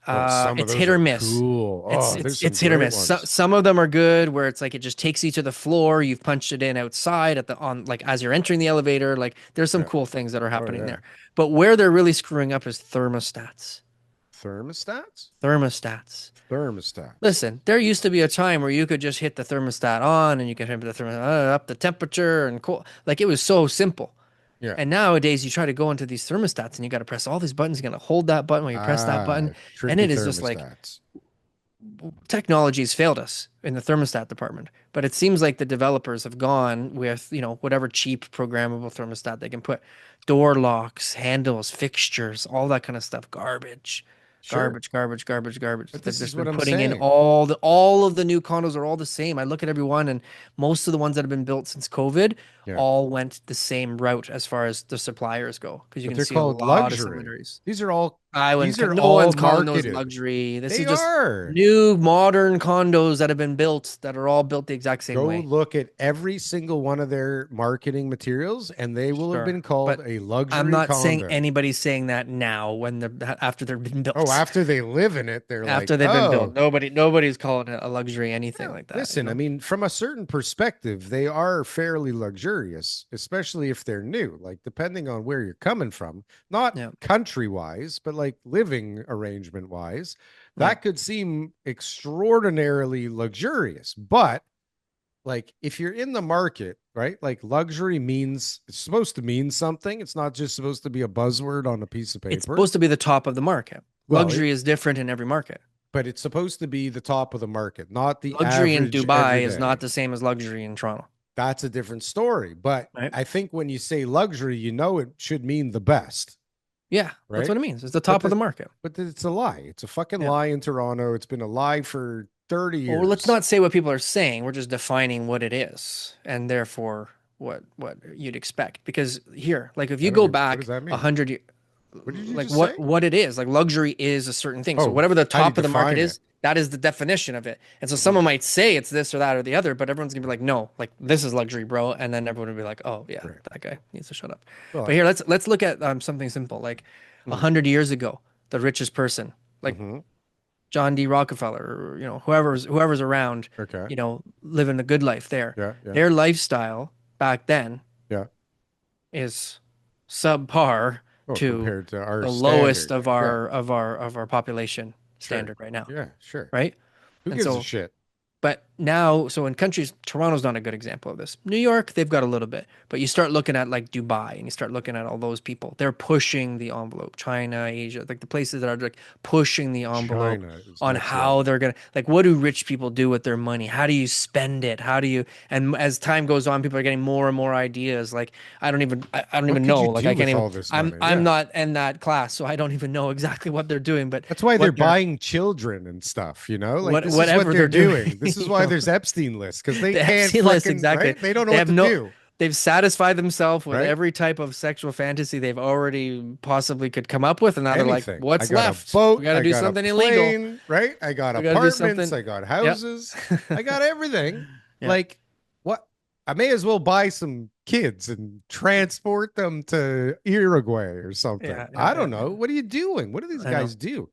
Oh, some of it's those hit are or miss. cool. It's Oh, there's it's some hit or great miss. So, ones. some of them are good where it's like it just takes you to the floor. You've punched it in outside at the on like as you're entering the elevator. Like there's some Yeah. cool things that are happening yeah. there. But where they're really screwing up is thermostats. Thermostats? Thermostats. Thermostats. Listen, there used to be a time where you could just hit the thermostat on and you could hit the thermostat up the temperature and cool. Like it was so simple. Yeah. And nowadays you try to go into these thermostats and you got to press all these buttons. You got to hold that button when you press that button. And Tricky it is just like thermostats. technology has failed us in the thermostat department. But it seems like the developers have gone with, whatever cheap programmable thermostat they can put. Door locks, handles, fixtures, all that kind of stuff. Garbage. Sure. Garbage. But They've this is just what been I'm putting in saying. all of the new condos are all the same. I look at everyone, and most of the ones that have been built since COVID Yeah. all went the same route as far as the suppliers go, because you But can they're see a called lot of luxury. similarities. These are all I wouldn't. these are No all one's calling those marketed. luxury. This They is just are. new modern condos that have been built that are all built the exact same Go way. look at every single one of their marketing materials, and they will have Sure, been called but a I'm luxury not saying condo. anybody's saying that now when they're after they've been Oh, built. after they live in it, they're like, After they've been built, oh, nobody's calling it a luxury anything well, like that. listen, I mean, from a certain perspective, they are fairly luxurious, especially if they're new, like depending on where you're coming from, not Yeah, country wise, but like living arrangement wise, yeah. that could seem extraordinarily luxurious. But like if you're in the market, right? Like luxury means it's supposed to mean something. It's not just supposed to be a buzzword on a piece of It's paper. supposed to be the top of the market. Well, Luxury is different in every market. but it's supposed to be the top of the market, not the Luxury in average Dubai is everyday. not the same as luxury in Toronto, That's a different story. But right? I think when you say luxury, you know it should mean the best, Yeah, that's right? what it means. It's the But top of the market. it's a lie. It's a fucking Yeah. lie in Toronto. It's been a lie for 30 Well, let's years. not say what people are saying. We're just defining what it is, and therefore what you'd expect. Because here, like if I you don't go even, what does back that mean? 100 What did you like just say? what it is, like luxury is a certain thing. So Oh, whatever the how do you top of the market define it? is, that is the definition of it. And so Mhm. someone might say it's this or that or the other, but everyone's gonna be like, no, like this is luxury, bro. And then everyone will be like, oh yeah, Right. that guy needs to shut up. Well, But here, let's look at something simple. Like mm, 100 years ago, the richest person, like mhm. John D. Rockefeller, or whoever's around, Okay. living the good life there. Yeah. Yeah. Their lifestyle back then Yeah. is subpar Well, to compared to our the lowest standard. of Yeah. our population Sure. standard right now, Yeah. Sure. right? Who And gives a so, shit? but now, so in countries, Toronto's not a good example of this. New York, they've got a little bit, but you start looking at like Dubai and you start looking at all those people. They're pushing the envelope. China, Asia, like the places that are like pushing the envelope China is on next how level. they're gonna, like, what do rich people do with their money? How do you spend it? How do you, and as time goes on, people are getting more and more ideas. Like, I don't What even could know. you Like, do I can't with even, all this I'm, money? I'm Yeah. not in that class, so I don't even know exactly what they're doing, but That's why they're what they're, buying children and stuff, like this is what whatever they're they're doing, doing. This is why there's Epstein lists because they the can't FC list, fucking, exactly. right? They don't know They what have to no, do, they've satisfied themselves with right? every type of sexual fantasy they've already possibly could come up with, and now they're like, Anything. I what's got a left? We boat, got to I do got a something illegal. plane, right? I got We got to do apartments, something. I got Yep. houses, I got everything. Yeah. Like what? I may as well buy some kids and transport them to Uruguay or something. Yeah. I Yeah. don't know. What are you doing? What do these I know. guys do?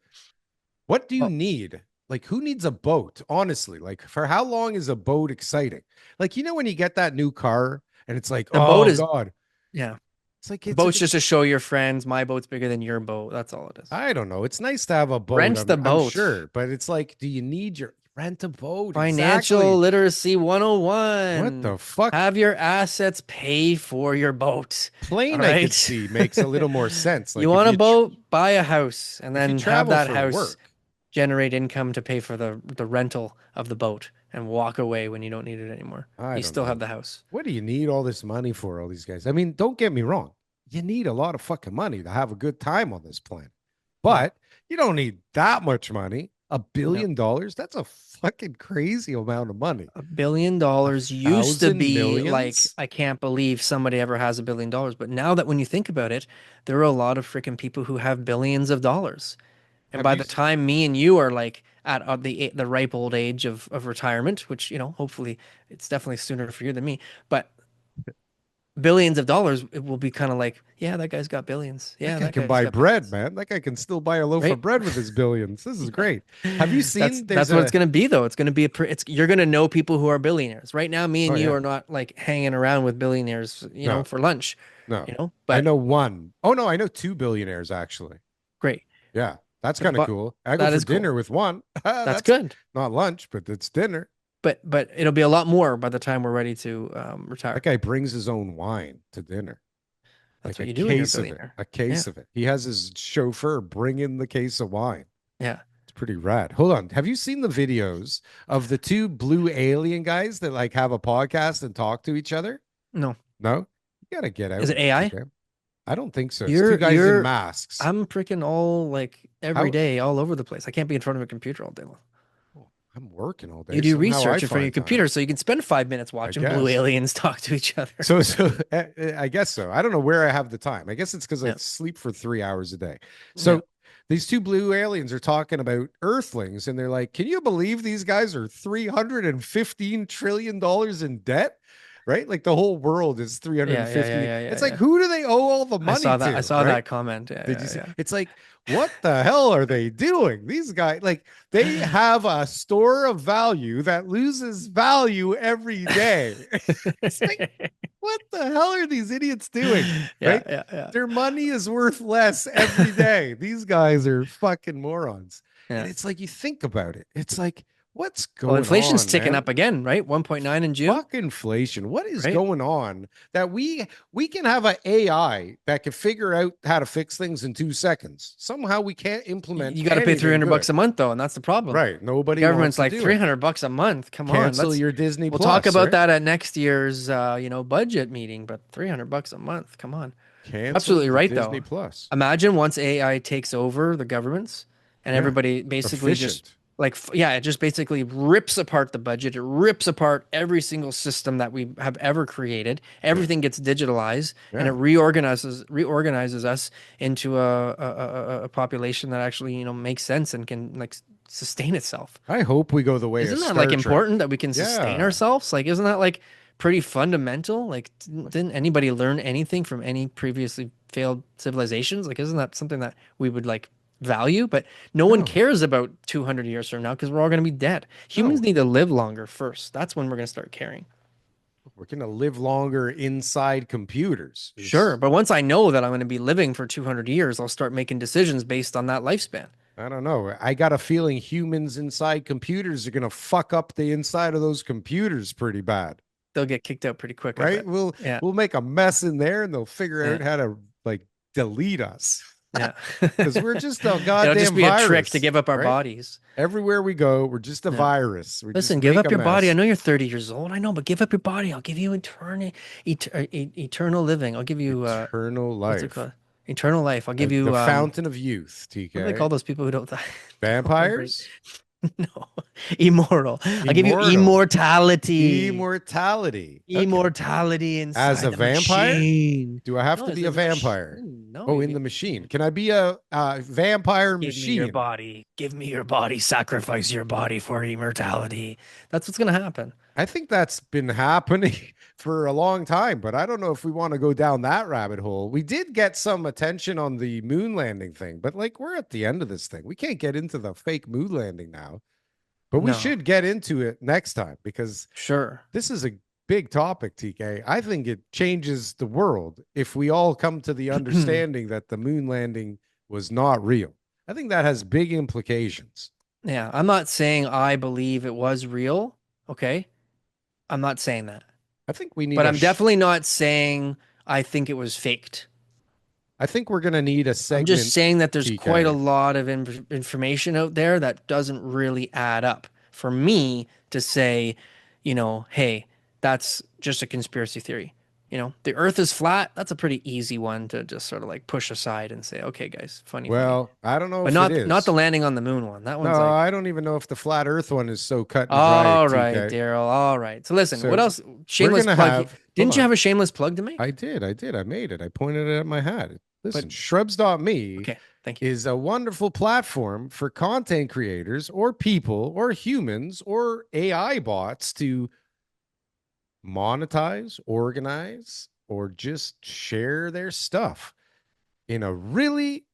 What do you Well, need? Like, who needs a boat? Honestly, like, for how long is a boat exciting? Like, when you get that new car and it's like, the boat oh is, God, yeah. it's like The it's boat's just to show your friends my boat's bigger than your boat. That's all it is. I don't know. It's nice to have a boat. Rent the I'm boat. sure, but it's like, do you need your rent a boat? Financial Exactly. literacy What 101. the fuck? Have your assets pay for your boat. All Plane I could right. see makes a little more sense. You Like if want a you boat, buy a house, and if you then have travel that for house work, generate income to pay for the rental of the boat and walk away when you don't need it anymore. I You don't still have know. the house. What do you need all this money for? All these guys. I mean, don't get me wrong. You need a lot of fucking money to have a good time on this planet. Yeah. But you don't need that much money. $1 No. billion? That's a fucking crazy amount of money. $1 billion A used to thousand be like, millions? I can't believe somebody ever has $1 billion. But now that when you think about it, there are a lot of freaking people who have billions of dollars. And Have by you? the time me and you are like at the ripe old age of retirement, which, hopefully it's definitely sooner for you than me, but billions of dollars, it will be kind of like, yeah, that guy's got billions. That Yeah, guy that can guy's buy got bread, billions. man. That guy can still buy a loaf Right? of bread with his billions. This is great. Have you That's seen? There's that's what it's a. gonna be though. It's gonna be you're gonna know people who are billionaires. Right now, me Oh and you yeah. are not like hanging around with billionaires, No, for lunch, no. I But know one. Oh no, I know two billionaires actually. great. Yeah, that's kind of But cool. I go that for is dinner cool. with one. That's That's good. not lunch, but it's dinner. But it'll be a lot more by the time we're ready to That retire. guy brings his own wine to dinner, That's like what a you do when you're a case of it. billionaire. A Yeah. case of it. He has his chauffeur bring in the case of wine. Yeah. It's pretty rad. Hold on. Have you seen the videos of the two blue alien guys that like have a podcast and talk to each other? No. No? You gotta get out Is it with AI? okay? I don't think so. It's two You're guys in you're masks. I'm freaking all like every day, all over the place. I can't be in front of a computer all day long. Oh, I'm working all day. You do Somehow I research in front of your find time. computer, so you can spend 5 minutes I watching blue guess. aliens talk to each other. So I guess so. I don't know where I have the time. I guess it's because I Yeah. sleep for 3 hours a day. Yeah. So these two blue aliens are talking about Earthlings, and they're like, "Can you believe these guys are $315 trillion in debt?" Right? Like the whole world is 350. It's like, Yeah. who do they owe all the I money saw that. to? I saw Right? that comment. Yeah, Did yeah, you see? yeah. It's like, what the hell are they doing? These guys, like, they have a store of value that loses value every day. It's like, what the hell are these idiots doing? Right? Yeah. Their money is worth less every day. These guys are fucking morons. And Yeah. it's like, you think about it. It's like, what's Well, going inflation's on, ticking man? up again, right? 1.9 in June. Fuck inflation. What is Right? going on that we can have an AI that can figure out how to fix things in 2 seconds? Somehow we can't implement You got to pay anything 300 bucks good. a month though, and that's the problem. Right. The Nobody wants government's to like do it. 300 bucks a month. Come on, Cancel your Disney we'll Plus. talk about right? that at next year's budget meeting, but 300 bucks a month. Come on. Cancel Absolutely the right Disney though. Plus. Imagine once AI takes over the governments and Yeah. everybody basically just Efficient. it just basically rips apart the budget. It rips apart every single system that we have ever created. Everything gets digitalized, and it Yeah. reorganizes us into a population that actually makes sense and can like sustain itself. I hope we go the way Isn't of that Star like Trek. important that we can sustain Yeah. ourselves? Like, isn't that like pretty fundamental? Like, didn't anybody learn anything from any previously failed civilizations? Like, isn't that something that we would like value? But no one No. cares about 200 years from now because we're all going to be dead. Humans No. need to live longer first. That's when we're going to start caring. We're gonna live longer inside computers. Sure, but once I know that I'm going to be living for 200 years, I'll start making decisions based on that lifespan. I don't know. I got a feeling humans inside computers are gonna fuck up the inside of those computers pretty bad. They'll get kicked out pretty quick, I Right? bet. We'll Yeah. we'll make a mess in there and they'll figure Yeah. out how to like delete us. Yeah. Because we're just a It'll goddamn just be virus, a trick to give up our right? bodies. Everywhere we go, we're just a Yeah. virus. We Listen, just give make up a your body. I mess. know you're 30 years old. I know, but give up your body. I'll give you eternal living. I'll give you Eternal what's it life. called? Eternal life. I'll give you The fountain of youth, TK. what do they call those people who don't die? Vampires? No, immortal. I'll give you Immortal. immortality. Immortality. Okay. Immortality inside As a the vampire? machine. Do I have No, to as be a vampire? machine. No, Oh, you in get- the machine. Can I be a vampire Give me your machine? body. Give me your body. Sacrifice your body for immortality. That's what's gonna happen. I think that's been happening for a long time, but I don't know if we want to go down that rabbit hole. We did get some attention on the moon landing thing, but like we're at the end of this thing. We can't get into the fake moon landing now, but we No. should get into it next time because Sure. this is a big topic, TK. I think it changes the world if we all come to the understanding that the moon landing was not real. I think that has big implications. Yeah, I'm not saying I believe it was real. Okay. I'm not saying that. I think we need But a I'm definitely not saying I think it was faked. I think we're going to need a I'm segment. just saying that there's TK. quite a lot of information out there that doesn't really add up for me to say, hey, that's just a conspiracy theory. The earth is flat. That's a pretty easy one to just sort of like push aside and say, okay, guys, funny. Well, I don't know but if not it is. not the landing on the moon one. That No, one's like, I don't even know if the flat Earth one is so cut and dry. all right, TK. Daryl. All right. So listen, So what else? Shameless gonna plug. have- Didn't hold you on. have a shameless plug to make? I did. I made it. I pointed it at my hat. Listen, But- Shrubs.me Okay, thank you. is a wonderful platform for content creators or people or humans or AI bots to monetize, organize, or just share their stuff in a really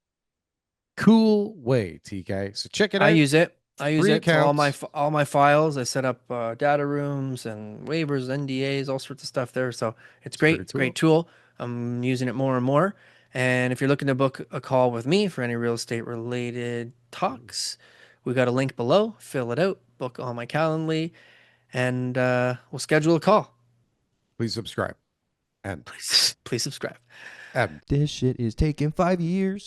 cool way, TK. So check it out. I use it. I use Free it for accounts. all my files. I set up data rooms and waivers, NDAs, all sorts of stuff there. So it's great. pretty It's a great tool. I'm using it more and more. And if you're looking to book a call with me for any real estate related talks, we got a link below. Fill it out. Book on my Calendly, and we'll schedule a call. Please subscribe. And Please subscribe. and This shit is taking 5 years.